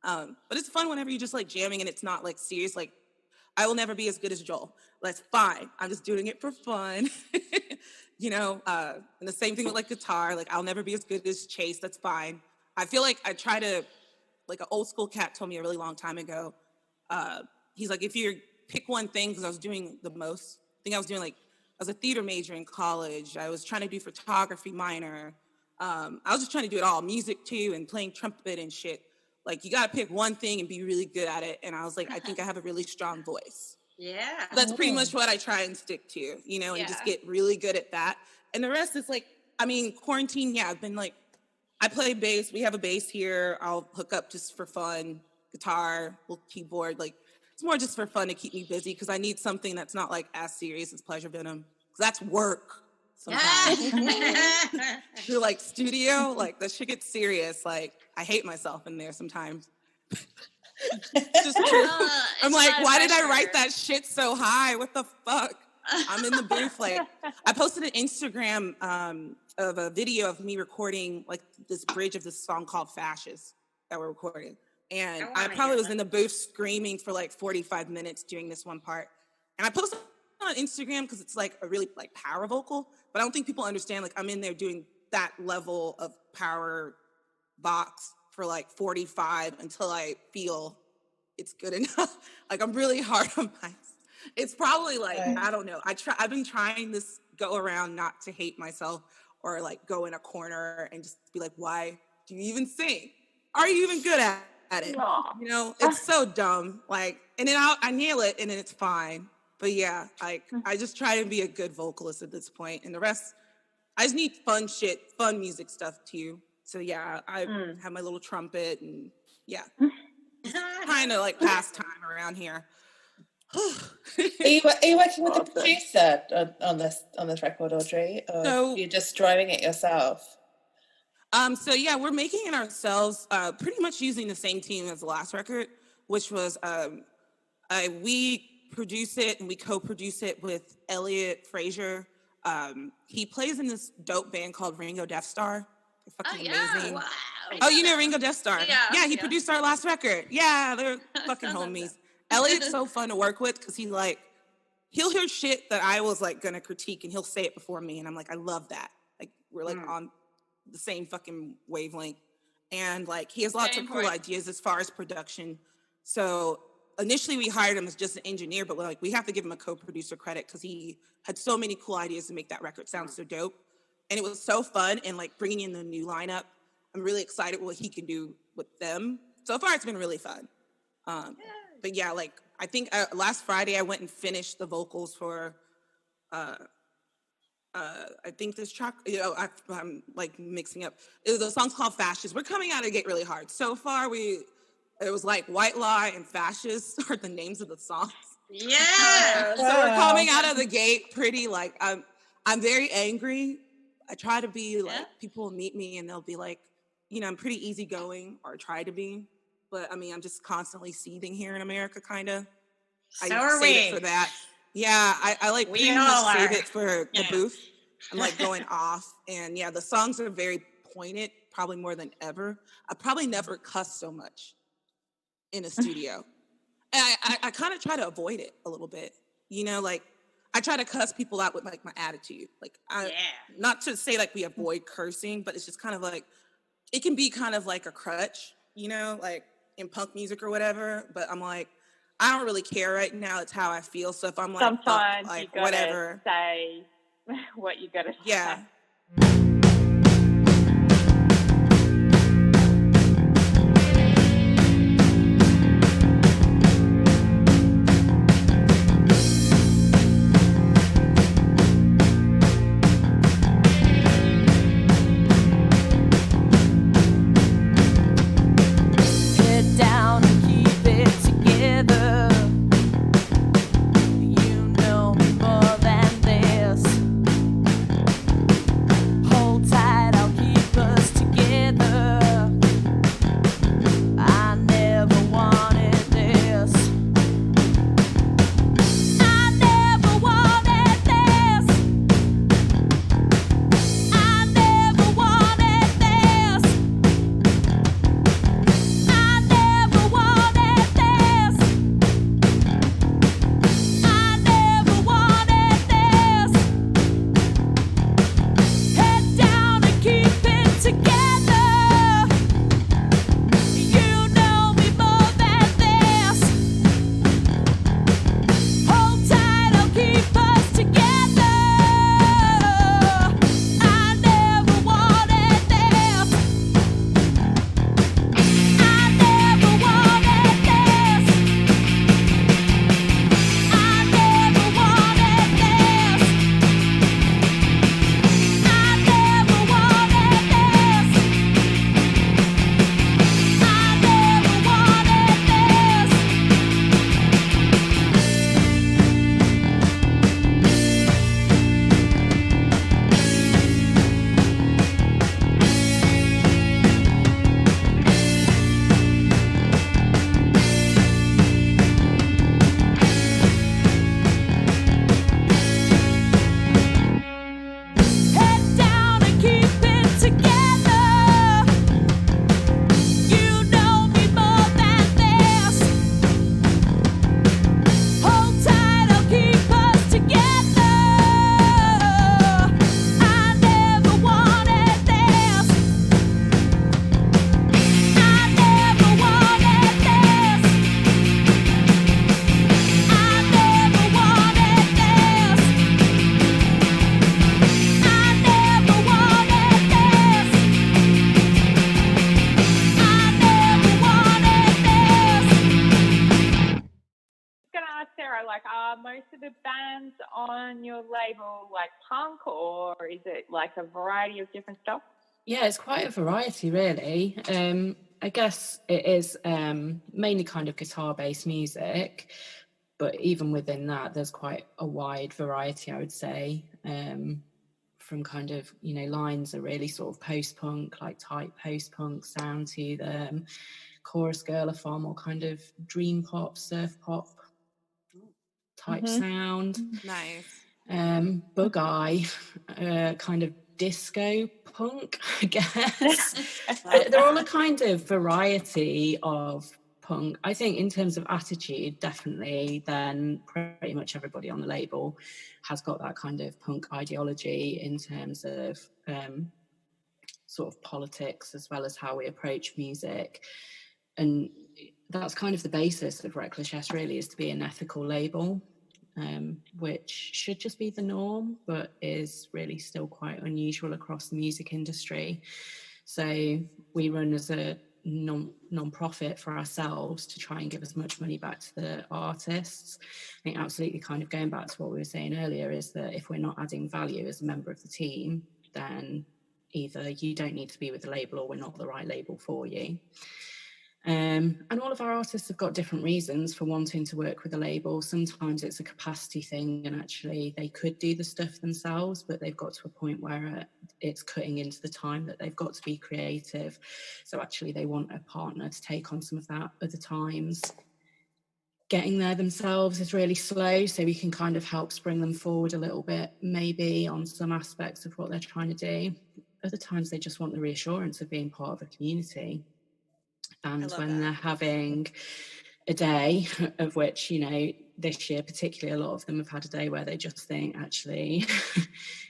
But it's fun whenever you're just like jamming and it's not like serious, like I will never be as good as Joel. That's fine. I'm just doing it for fun. You know, and the same thing with like guitar, like I'll never be as good as Chase. That's fine. I feel like I try to, like an old school cat told me a really long time ago. He's like, if you pick one thing, because I was doing the most, I think I was doing like, I was a theater major in college. I was trying to do photography minor. I was just trying to do it all, music too, and playing trumpet and shit. Like, you got to pick one thing and be really good at it. And I was like, I think I have a really strong voice. Yeah. That's pretty much what I try and stick to, you know, and just get really good at that. And the rest is like, I mean, quarantine, I've been like, I play bass. We have a bass here. I'll hook up just for fun, guitar, little keyboard. Like, it's more just for fun to keep me busy because I need something that's not like as serious as Pleasure Venom. Because that's work sometimes. Do like studio, like that shit gets serious. Like, I hate myself in there sometimes. Just true. I'm like, why did I write that shit so high? What the fuck? I'm in the booth. Like, I posted an Instagram of a video of me recording like this bridge of this song called Fascist that we're recording. And I probably was in the booth screaming for like 45 minutes during this one part. And I posted it on Instagram because it's like a really like power vocal, but I don't think people understand, like I'm in there doing that level of power box for like 45 until I feel it's good enough. Like I'm really hard on myself. It's probably like, I don't know. I've been trying this go around not to hate myself or like go in a corner and just be like, why do you even sing? Are you even good at it? You know, it's so dumb. Like, and then I nail it and then it's fine. But yeah, like I just try to be a good vocalist at this point. And the rest, I just need fun shit, fun music stuff too. So yeah, I have my little trumpet and yeah, trying to like pass time around here. Are you working with a producer on this record, Audrey, or you're just driving it yourself? So yeah, we're making it ourselves, pretty much using the same team as the last record, which was we produce it and we co-produce it with Elliot Frazier. He plays in this dope band called Ringo Death Star. They're fucking amazing. Wow. Oh, you know Ringo Death Star? Yeah, he produced our last record. Yeah, they're fucking homies. Elliot's so fun to work with because he'll hear shit that I was like gonna critique and he'll say it before me and I'm like, I love that. Like we're like on the same fucking wavelength. And like he has lots of cool ideas as far as production. So initially we hired him as just an engineer, but like we have to give him a co-producer credit because he had so many cool ideas to make that record sound so dope. And it was so fun, and like bringing in the new lineup, I'm really excited what he can do with them. So far it's been really fun. But yeah, like I think last Friday I went and finished the vocals for I think this track, I'm like mixing up. The song's called Fascist. We're coming out of the gate really hard. So far, it was like White Lie and Fascist are the names of the songs. Yeah. So we're coming out of the gate pretty like, I'm very angry. I try to be like, people will meet me and they'll be like, I'm pretty easygoing, or try to be. But I mean, I'm just constantly seething here in America, kind of. So are we. Save it for that. Yeah, I like we pretty all much are. save it for the booth. I'm like going off, and yeah, the songs are very pointed, probably more than ever. I probably never cussed so much in a studio. And I kind of try to avoid it a little bit, like I try to cuss people out with like my attitude. Like not to say like we avoid cursing, but it's just kind of like, it can be kind of like a crutch, like in punk music or whatever. But I'm like, I don't really care right now. It's how I feel. So if I'm like, sometimes like you gotta whatever, say what you gotta say. Yeah. Head down and keep it together. You know me more than this. Hold tight, I'll keep us together. I never wanted this. I never wanted this. I never wanted this. I never wanted this. I never wanted this. Head down and keep it together. You know me more than this. Hold tight, I'll keep us together. I never wanted this. I never wanted this. I never wanted this. I never wanted this. I never Head down and keep it together. You know me more than this. Hold tight, I'll keep us together. I never wanted this. I never wanted this. I never wanted this. I never wanted this. I never wanted this. Gonna ask Sarah, like, are most of the bands on your label like punk, or is it like a variety of different stuff? Yeah, it's quite a variety, really. I guess it is mainly kind of guitar-based music, but even within that, there's quite a wide variety, I would say. From kind of, LIINES are really sort of post-punk, like tight post-punk sound to them. Chorus Girl are far more kind of dream pop, surf pop type sound. Nice. Bug Eye, kind of disco punk, I guess. They're all a kind of variety of punk. I think in terms of attitude, definitely, then pretty much everybody on the label. has got that kind of punk ideology in terms of sort of politics as well as how we approach music. And that's kind of the basis of Reckless Yes, really, is to be an ethical label, which should just be the norm, but is really still quite unusual across the music industry. So we run as a non-profit for ourselves to try and give as much money back to the artists. I think absolutely kind of going back to what we were saying earlier is that if we're not adding value as a member of the team, then either you don't need to be with the label or we're not the right label for you. And all of our artists have got different reasons for wanting to work with a label. Sometimes it's a capacity thing and actually they could do the stuff themselves, but they've got to a point where it's cutting into the time that they've got to be creative. So actually they want a partner to take on some of that. Other times getting there themselves is really slow, so we can kind of help spring them forward a little bit, maybe on some aspects of what they're trying to do. Other times they just want the reassurance of being part of a community. And when they're having a day, of which, you know, this year particularly, a lot of them have had a day where they just think, actually,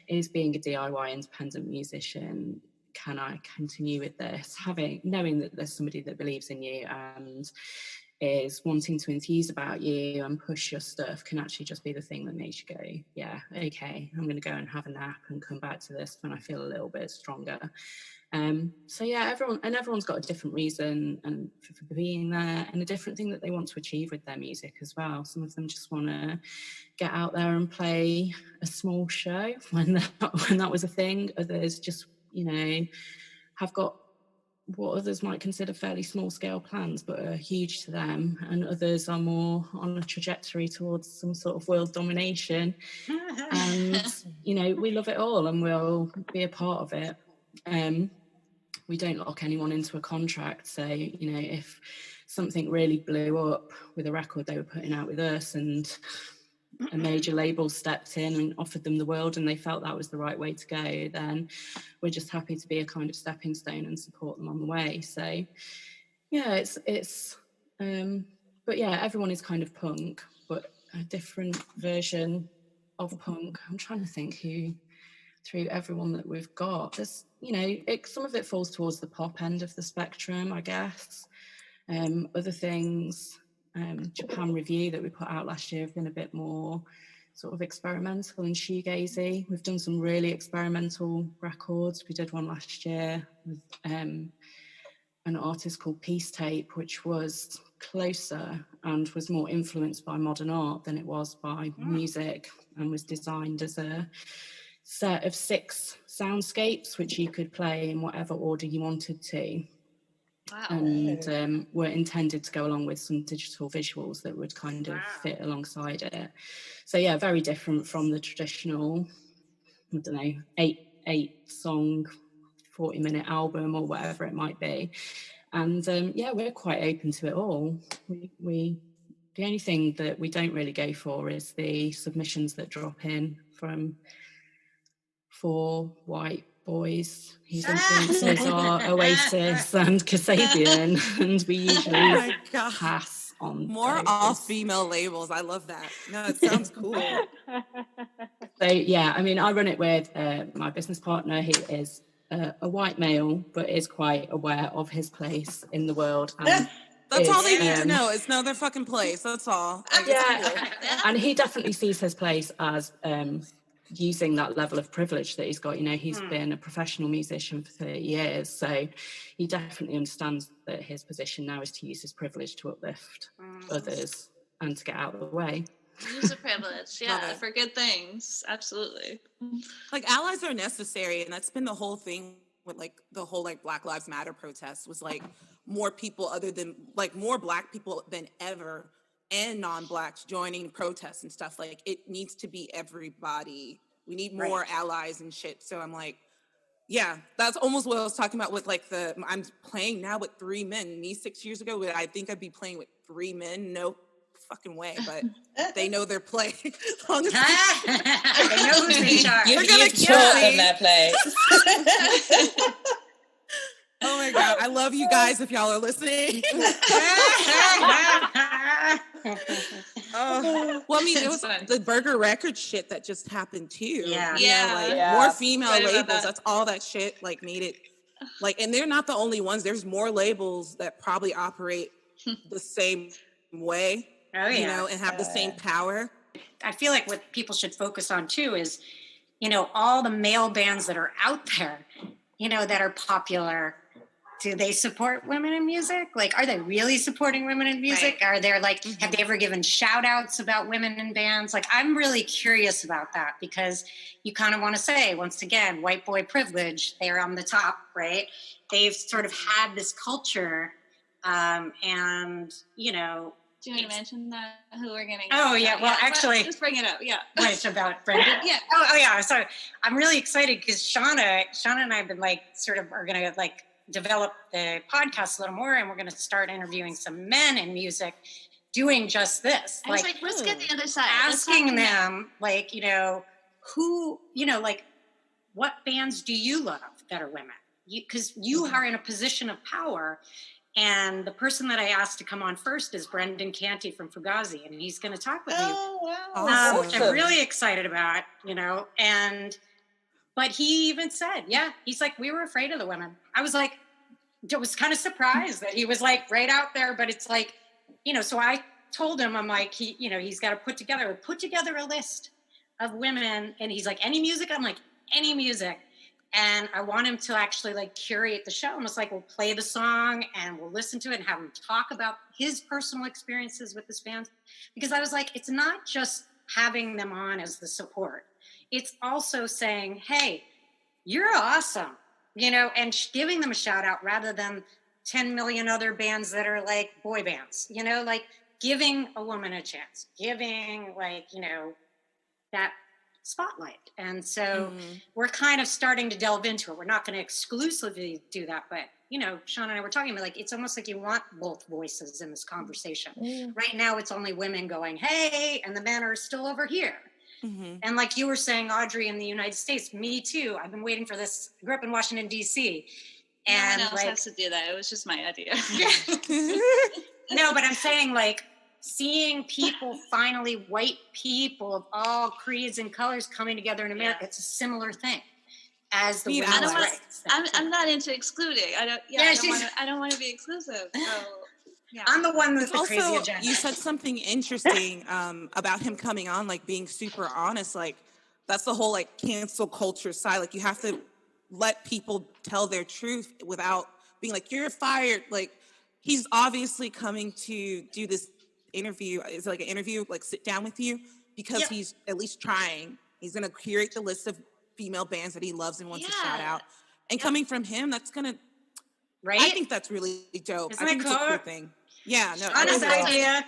is being a DIY independent musician, can I continue with this? Knowing that there's somebody that believes in you and is wanting to enthuse about you and push your stuff can actually just be the thing that makes you go, yeah, okay, I'm going to go and have a nap and come back to this when I feel a little bit stronger. So yeah, everyone's got a different reason and for being there, and a different thing that they want to achieve with their music as well. Some of them just want to get out there and play a small show when that was a thing. Others just, you know, have got what others might consider fairly small scale plans but are huge to them, and others are more on a trajectory towards some sort of world domination. And you know, we love it all and we'll be a part of it. We don't lock anyone into a contract, so you know, if something really blew up with a record they were putting out with us and a major label stepped in and offered them the world and they felt that was the right way to go, then we're just happy to be a kind of stepping stone and support them on the way. So yeah, it's but yeah, everyone is kind of punk, but a different version of punk. I'm trying to think who through everyone that we've got, there's, you know, some of it falls towards the pop end of the spectrum, I guess. Other things, Japan Review that we put out last year have been a bit more sort of experimental and shoegazy. We've done some really experimental records. We did one last year with an artist called Peace Tape, which was closer and was more influenced by modern art than it was by music, and was designed as a set of 6 soundscapes which you could play in whatever order you wanted to. Wow. And were intended to go along with some digital visuals that would kind of fit alongside it. So yeah, very different from the traditional, I don't know, 8 song 40-minute album or whatever it might be. And yeah, we're quite open to it all. We the only thing that we don't really go for is the submissions that drop in from 4 white boys whose influences are Oasis and Kasabian, and we usually pass on more those. all-female labels. I love that. No, it sounds cool. So yeah, I mean, I run it with my business partner. He is a white male, but is quite aware of his place in the world. And that's all they need to know, is know their fucking place. That's all. Yeah, and he definitely sees his place as using that level of privilege that he's got. You know, he's been a professional musician for 30 years, so he definitely understands that his position now is to use his privilege to uplift others and to get out of the way. Use the privilege, yeah, for good things. Absolutely. Like, allies are necessary, and that's been the whole thing with like the whole like Black Lives Matter protest, was like more people other than like more Black people than ever and non-Blacks joining protests and stuff. Like, it needs to be everybody. We need more allies and shit. So I'm like, yeah, that's almost what I was talking about with like I'm playing now with 3 men. Me 6 years ago, I think I'd be playing with 3 men. No fucking way, but they know their play. Honestly. They know who's in charge. They're gonna kill me in their place. Oh my God. I love you guys if y'all are listening. Well, I mean, it was the Burger Records shit that just happened too. Yeah. More female labels. That's all that shit like made it like, and they're not the only ones. There's more labels that probably operate the same way, you know, and have the same power. I feel like what people should focus on too is, you know, all the male bands that are out there, you know, that are popular. Do they support women in music? Like, are they really supporting women in music? Right. Are there like, have they ever given shout outs about women in bands? Like, I'm really curious about that because you kind of want to say, once again, white boy privilege, they're on the top, right? They've sort of had this culture and, you know. Do you want to mention that, who we're going to get? Oh, yeah. Well, actually. Just bring it up, yeah. Wait, about Brendan? Yeah. Oh, yeah. So I'm really excited because Seana and I have been like, sort of are going to like, develop the podcast a little more, and we're going to start interviewing some men in music doing just this. I was like, let's get the other side. Asking them, like, you know, who, you know, like, what bands do you love that are women? Because you are in a position of power. And the person that I asked to come on first is Brendan Canty from Fugazi, and he's going to talk with me. Oh, wow. Which I'm really excited about, you know, but he even said, he's like, we were afraid of the women. I was like, I was kind of surprised that he was like right out there, but it's like, you know, so I told him, I'm like, he's got to put together a list of women. And he's like, any music? I'm like, any music. And I want him to actually like curate the show. And it's like, we'll play the song and we'll listen to it and have him talk about his personal experiences with this band. Because I was like, it's not just having them on as the support. It's also saying, hey, you're awesome, you know, and giving them a shout out rather than 10 million other bands that are like boy bands, you know, like giving a woman a chance, giving like, you know, that spotlight. And so we're kind of starting to delve into it. We're not going to exclusively do that, but, you know, Sean and I were talking about like, it's almost like you want both voices in this conversation. Right now, it's only women going, hey, and the men are still over here. And like you were saying, Audrey, in the United States, me too. I've been waiting for this. I grew up in Washington, D.C. And no one else has to do that. It was just my idea. No, but I'm saying like seeing people finally, white people of all creeds and colors coming together in America, it's a similar thing as the women's rights. I'm not into excluding. I don't want to be exclusive. So. Yeah. I'm the one with the crazy agenda. You said something interesting about him coming on, like being super honest. Like that's the whole like cancel culture side. Like you have to let people tell their truth without being like, you're fired. Like he's obviously coming to do this interview. It's like an interview, like sit down with you because he's at least trying. He's going to curate the list of female bands that he loves and wants to shout out. And coming from him, that's going to, I think that's really dope. Isn't I think that it's cool? a cool thing. Yeah, no. Honest idea.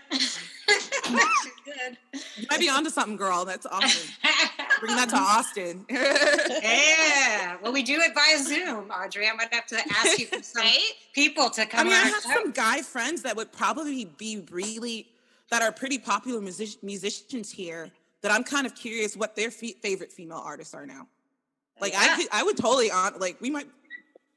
Good. You might be onto something, girl. That's awesome. Bring that to Austin. Yeah. Well, we do it via Zoom, Audrey. I'm going to have to ask you for some people to come on. I have some guy friends that would probably be that are pretty popular musicians here that I'm kind of curious what their favorite female artists are now. Like, I would totally we might...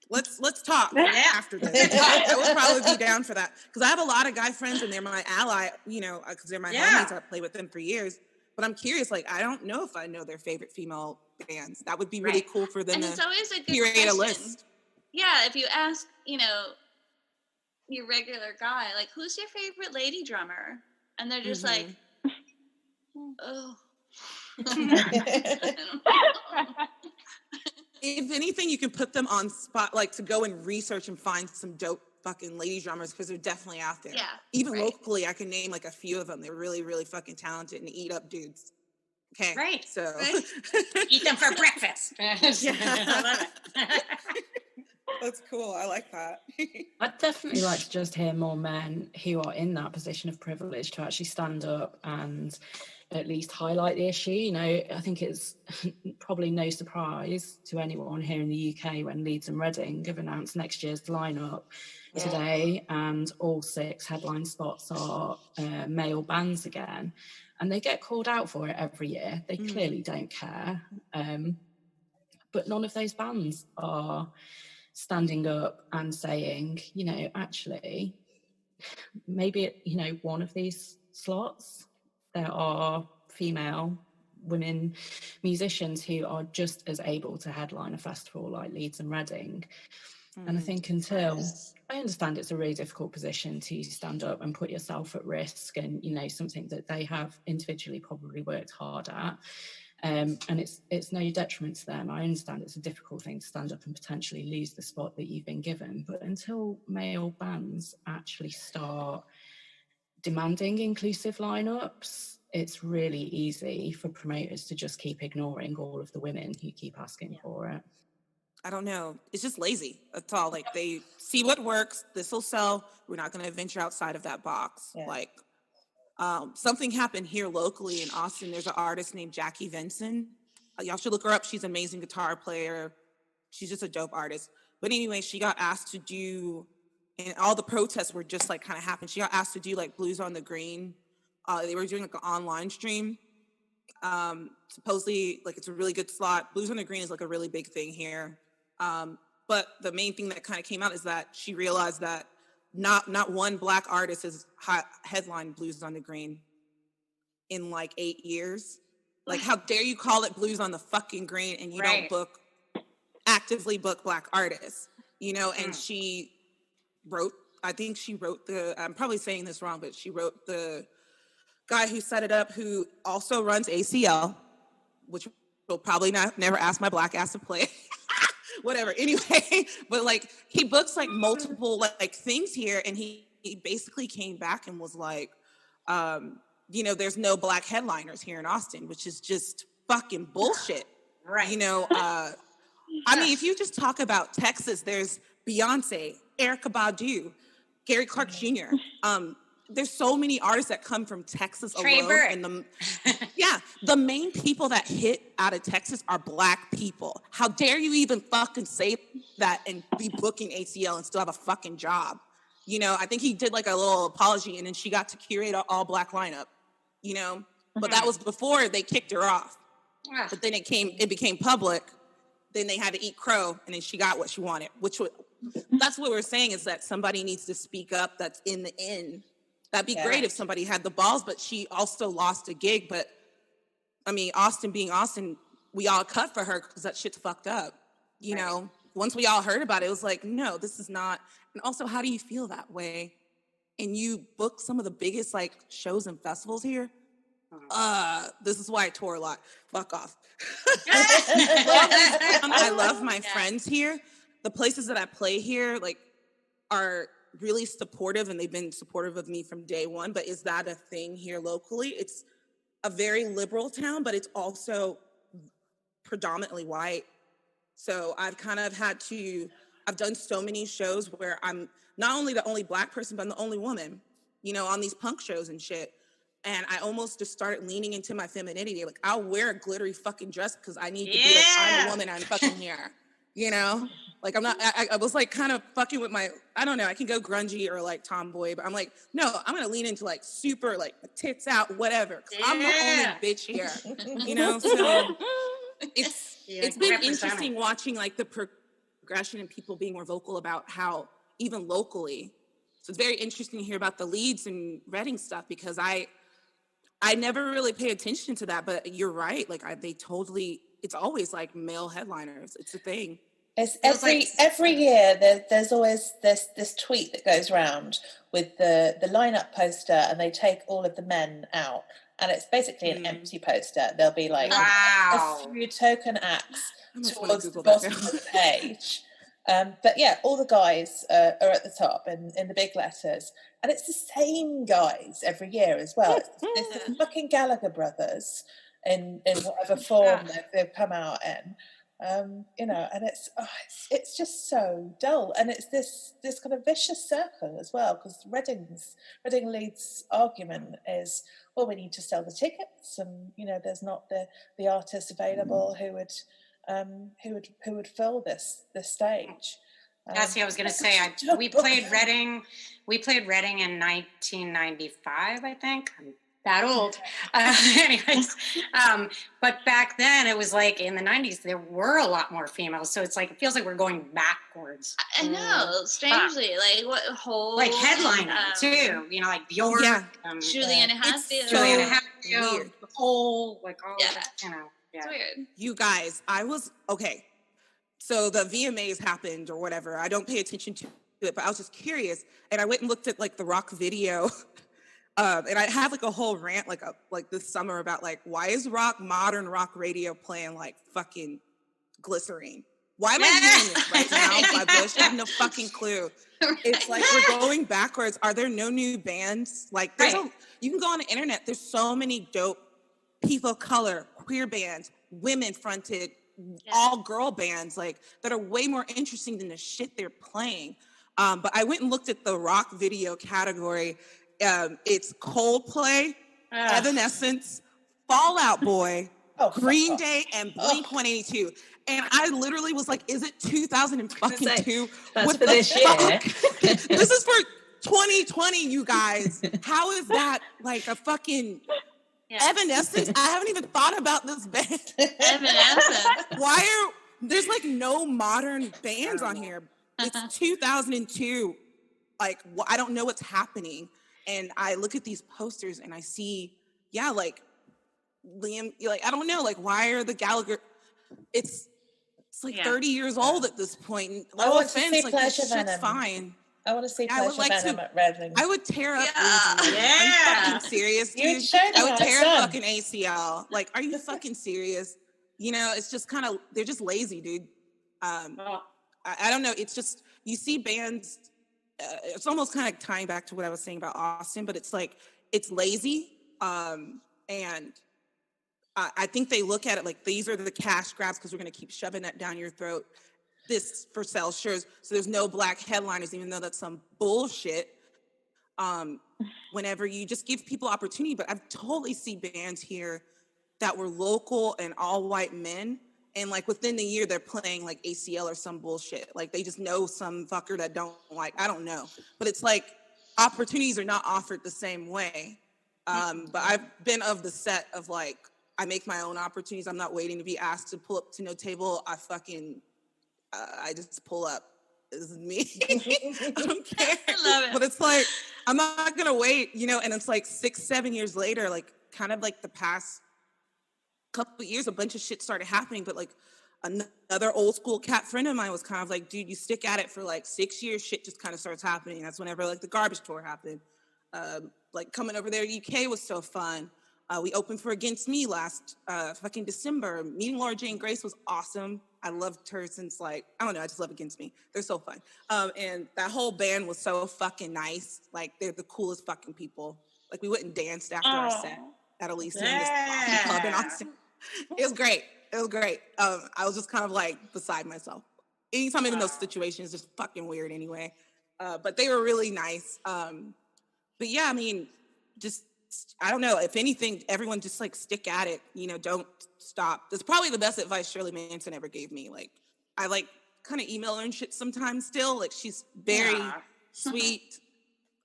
Let's talk after this. I would probably be down for that because I have a lot of guy friends and they're my ally, you know, because they're my homies. I've played with them for years. But I'm curious, like, I don't know if I know their favorite female bands. That would be really cool for them it's always a good curate question. A list. Yeah, if you ask, you know, your regular guy, like, who's your favorite lady drummer? And they're just like, oh. If anything, you can put them on spot, like to go and research and find some dope fucking lady drummers because they're definitely out there. Yeah. Even locally, I can name like a few of them. They're really, really fucking talented and eat up dudes. Okay. Right. So eat them for breakfast. I love it. That's cool. I like that. I'd definitely like to just hear more men who are in that position of privilege to actually stand up and at least highlight the issue. You know, I think it's probably no surprise to anyone here in the UK when Leeds and Reading have announced next year's lineup today, and all 6 headline spots are male bands again, and they get called out for it every year. They clearly don't care, but none of those bands are standing up and saying, you know, actually, maybe, you know, one of these slots, there are female women musicians who are just as able to headline a festival like Leeds and Reading. And I think until, I understand it's a really difficult position to stand up and put yourself at risk, and, you know, something that they have individually probably worked hard at. And it's no detriment to them. I understand it's a difficult thing to stand up and potentially lose the spot that you've been given. But until male bands actually start demanding inclusive lineups, it's really easy for promoters to just keep ignoring all of the women who keep asking for it. I don't know. It's just lazy. That's all. Like, they see what works. This will sell. We're not going to venture outside of that box. Yeah. Like, something happened here locally in Austin. There's an artist named Jackie Vinson. Y'all should look her up. She's an amazing guitar player. She's just a dope artist. But anyway, she got asked to do, and all the protests were just like kind of happened. She got asked to do like Blues on the Green. They were doing like an online stream. Supposedly, like, it's a really good slot. Blues on the Green is like a really big thing here. But the main thing that kind of came out is that she realized that not one Black artist has headlined Blues on the Green in like 8 years. Like, how dare you call it Blues on the fucking Green and you don't actively book Black artists, you know? And she wrote, I think she wrote I'm probably saying this wrong, but she wrote the guy who set it up, who also runs ACL, which will probably never ask my Black ass to play. Whatever. Anyway, but like, he books like multiple like things here, and he basically came back and was like, you know, there's no Black headliners here in Austin, which is just fucking bullshit. Right. You know, I mean, if you just talk about Texas, there's Beyonce, Erykah Badu, Gary Clark Jr. There's so many artists that come from Texas alone. And the main people that hit out of Texas are Black people. How dare you even fucking say that and be booking ACL and still have a fucking job? You know, I think he did like a little apology, and then she got to curate an all Black lineup, you know? But that was before they kicked her off. But then it became public. Then they had to eat crow, and then she got what she wanted, that's what we're saying, is that somebody needs to speak up that's in the end. That'd be great if somebody had the balls, but she also lost a gig. But I mean, Austin being Austin, we all cut for her because that shit's fucked up. You know, once we all heard about it, it was like, no, this is not. And also, how do you feel that way? And you book some of the biggest like shows and festivals here. This is why I tour a lot. Fuck off. I love my friends here. The places that I play here, like, are really supportive, and they've been supportive of me from day one. But is that a thing here locally? It's a very liberal town, but it's also predominantly white. So I've kind of I've done so many shows where I'm not only the only Black person, but I'm the only woman, you know, on these punk shows and shit. And I almost just started leaning into my femininity. Like, I'll wear a glittery fucking dress because I need to be like, I'm a woman, I'm fucking here. You know? Like, I'm not, I was like kind of fucking with I don't know, I can go grungy or like tomboy, but I'm like, no, I'm going to lean into like super, like, tits out, whatever. Because I'm the only bitch here. You know? So it's been interesting watching like the progression and people being more vocal about how, even locally. So it's very interesting to hear about the Leeds and Reading stuff, because I never really pay attention to that, but you're right. Like, it's always like male headliners. It's a thing. It's every year there's always this tweet that goes around with the lineup poster, and they take all of the men out, and it's basically an empty poster. There'll be like a few token acts towards the bottom of the page. But yeah, all the guys are at the top in the big letters, and it's the same guys every year as well. It's the fucking Gallagher brothers in whatever form they've come out in. You know, and it's just so dull, and it's this kind of vicious circle as well, because Reading Leeds argument is, well, we need to sell the tickets, and you know, there's not the artists available who would fill this stage. That's what I was going to say. We played Reading in 1995, I think. I'm that old. Anyways, but back then it was like in the 90s, there were a lot more females. So it's like, it feels like we're going backwards. I know, strangely. Like, what whole... Like headlining, too. You know, like Bjork. Yeah. Juliana Hatfield. Juliana Hatfield. The whole, like, all that, you know. Yeah. It's weird. You guys, okay. So the VMAs happened or whatever. I don't pay attention to it, but I was just curious. And I went and looked at like the rock video. And I had like a whole rant like this summer about like, why is modern rock radio playing like fucking Glycerine? Why am I hearing this right now by Bush? I have no fucking clue. It's like we're going backwards. Are there no new bands? Like you can go on the internet. There's so many dope people of color, queer bands, women fronted, all girl bands like that are way more interesting than the shit they're playing. But I went and looked at the rock video category. It's Coldplay, Evanescence, Fall Out Boy, Green Day, and Blink-182. And I literally was like, is it 2002? What the fuck? This is for 2020, you guys. How is that like a fucking Evanescence? I haven't even thought about this band. Evanescence. There's like no modern bands on here. It's 2002. Like, I don't know what's happening. And I look at these posters and I see, like Liam, like, I don't know, like, why are the Gallagher, it's like 30 years old at this point. And I want to see like, Pleasure this Venom. shit's fine. I want to see Pleasure Venom at Reading. I would tear up. Are you fucking serious, dude? I would tear up fucking ACL. Like, are you fucking serious? You know, it's just kind of, they're just lazy, dude. I don't know. It's just, you see bands, it's almost kind of tying back to what I was saying about Austin, but it's like, it's lazy. And I think they look at it like, these are the cash grabs because we're going to keep shoving that down your throat. This for sale shirts. So there's no black headliners, even though that's some bullshit. Whenever you just give people opportunity, but I've totally see bands here that were local and all white men. And like within the year, they're playing like ACL or some bullshit. Like they just know some fucker that don't like, I don't know. But it's like opportunities are not offered the same way. But I've been of the set of like, I make my own opportunities. I'm not waiting to be asked to pull up to no table. I just pull up. This is me. I don't care. I love it. But it's like, I'm not going to wait, you know, and it's like 6-7 years later, like kind of like the past couple of years, a bunch of shit started happening, but like another old school cat friend of mine was kind of like, dude, you stick at it for like 6 years, shit just kind of starts happening. That's whenever like the Garbage Tour happened. Like coming over there to UK was so fun. We opened for Against Me last fucking December. Meeting Laura Jane Grace was awesome. I loved her since like, I don't know, I just love Against Me. They're so fun. And that whole band was so fucking nice. Like they're the coolest fucking people. Like we went and danced after our set at Eilis in this club in Austin. It was great. It was great. I was just kind of like beside myself. Anytime I'm in those situations, it's just fucking weird anyway. But they were really nice. But yeah, I mean, just, I don't know. If anything, everyone just like stick at it. You know, don't stop. That's probably the best advice Shirley Manson ever gave me. Like, I like kind of email her and shit sometimes still. Like, she's very sweet.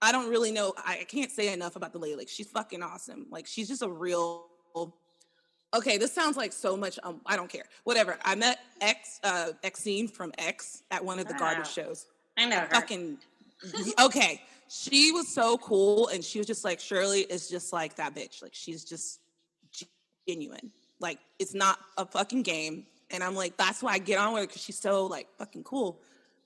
I don't really know. I can't say enough about the lady. Like, she's fucking awesome. Like, she's just a real. Okay, this sounds like so much. I don't care. Whatever. I met Exene from X at one of the Garbage shows. I know her. Fucking. Okay. She was so cool, and she was just like, Shirley is just like that bitch. Like, she's just genuine. Like, it's not a fucking game. And I'm like, that's why I get on with her, because she's so, like, fucking cool.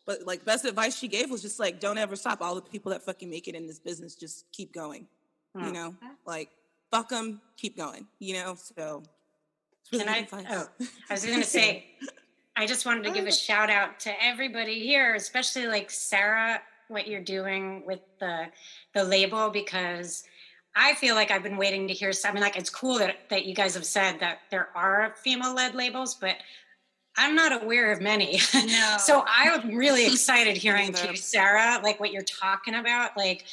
But, like, best advice she gave was just, like, don't ever stop. All the people that fucking make it in this business, just keep going. You know? Like, fuck them, keep going. You know? So, it's really good advice. I was going to say, I just wanted to give a shout out to everybody here, especially, like, Sarah, what you're doing with the label, because I feel like I've been waiting to hear something. Like, it's cool that you guys have said that there are female-led labels, but I'm not aware of many. No. So I'm really excited hearing to Sarah, like what you're talking about. Like,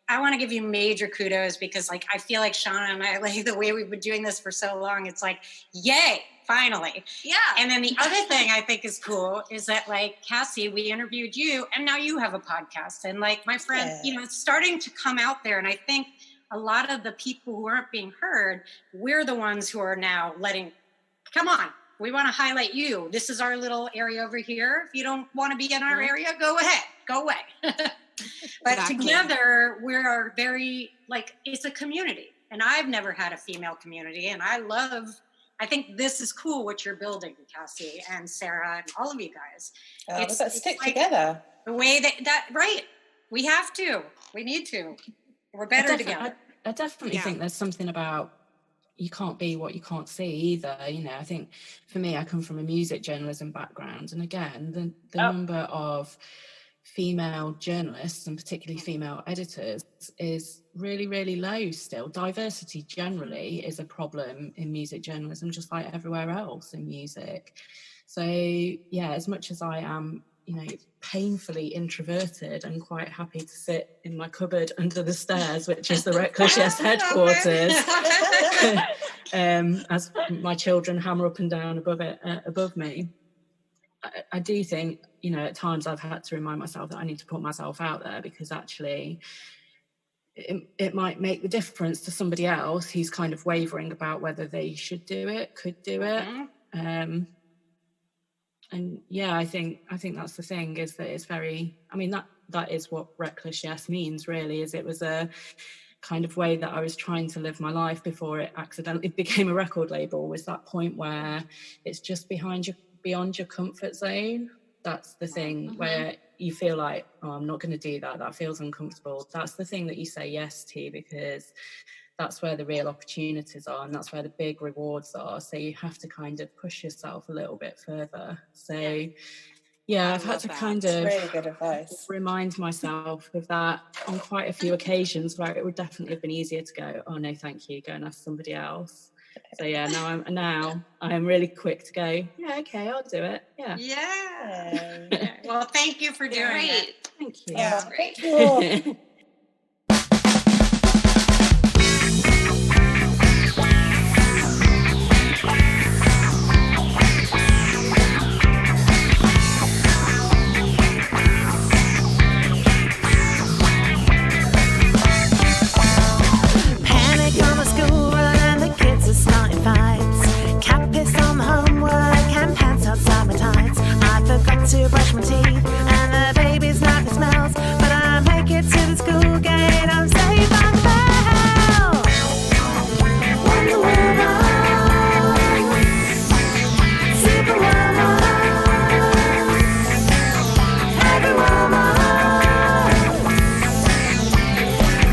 I want to give you major kudos, because like, I feel like Shauna and I, like the way we've been doing this for so long, it's like, yay, finally. Yeah. And then the other thing I think is cool is that like, Cassie, we interviewed you and now you have a podcast, and like my friend, you know, it's starting to come out there. And I think a lot of the people who aren't being heard, we're the ones who are now come on, we want to highlight you. This is our little area over here. If you don't want to be in our area, go ahead, go away. But together, we're very, it's a community. And I've never had a female community. And I think this is cool what you're building, Cassie and Sarah and all of you guys. It's stick together. The way that right. We have to. We need to. We're better together. I definitely think there's something about you can't be what you can't see either. I think for me, I come from a music journalism background. And again, the number of female journalists and particularly female editors is really, really low still. Diversity generally is a problem in music journalism, just like everywhere else in music. So as much as I am, painfully introverted and quite happy to sit in my cupboard under the stairs, which is the Reckless Yes headquarters, as my children hammer up and down above me. I do think, at times I've had to remind myself that I need to put myself out there, because actually it might make the difference to somebody else who's kind of wavering about whether they should do it, could do it. And I think that's the thing, is that it's very, that is what Reckless Yes means, really, is it was a kind of way that I was trying to live my life before it accidentally became a record label, was that point where it's just beyond your comfort zone. That's the thing where you feel like, oh, I'm not going to do that. That feels uncomfortable. That's the thing that you say yes to, because that's where the real opportunities are, and that's where the big rewards are. So you have to kind of push yourself a little bit further. So I've had to kind of really good advice. Remind myself of that on quite a few occasions where it would definitely have been easier to go, oh no, thank you, go and ask somebody else. So now I'm really quick to go, okay, I'll do it. Yeah. Well, thank you for doing it. Thank you. Yeah, great. Thank you. To brush my teeth, and the baby's nappy smells, but I make it to the school gate. I'm safe on the bell. Wonder Woman, Superwoman, every woman,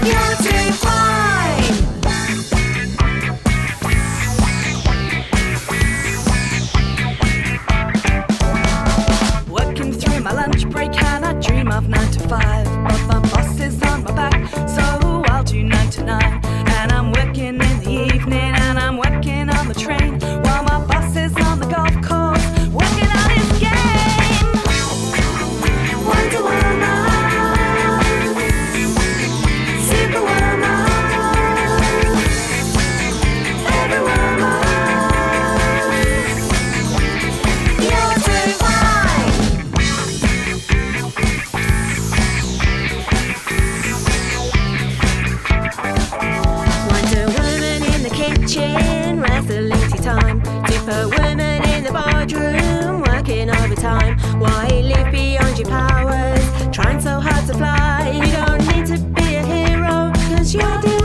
you're too fine. Working through my lunch break and I dream of 9 to 5, but my boss is on my back, so I'll do 9 to 9. And I'm working in the evening and I'm working on the train, while my boss is on the golf course working on his game. Wonder Woman, Superwoman, every woman, you're too fine. Wonder Woman in the kitchen, resolution time. Superwoman in the boardroom, working overtime. Why live beyond your powers, trying so hard to fly? You don't need to be a hero, 'cause you're the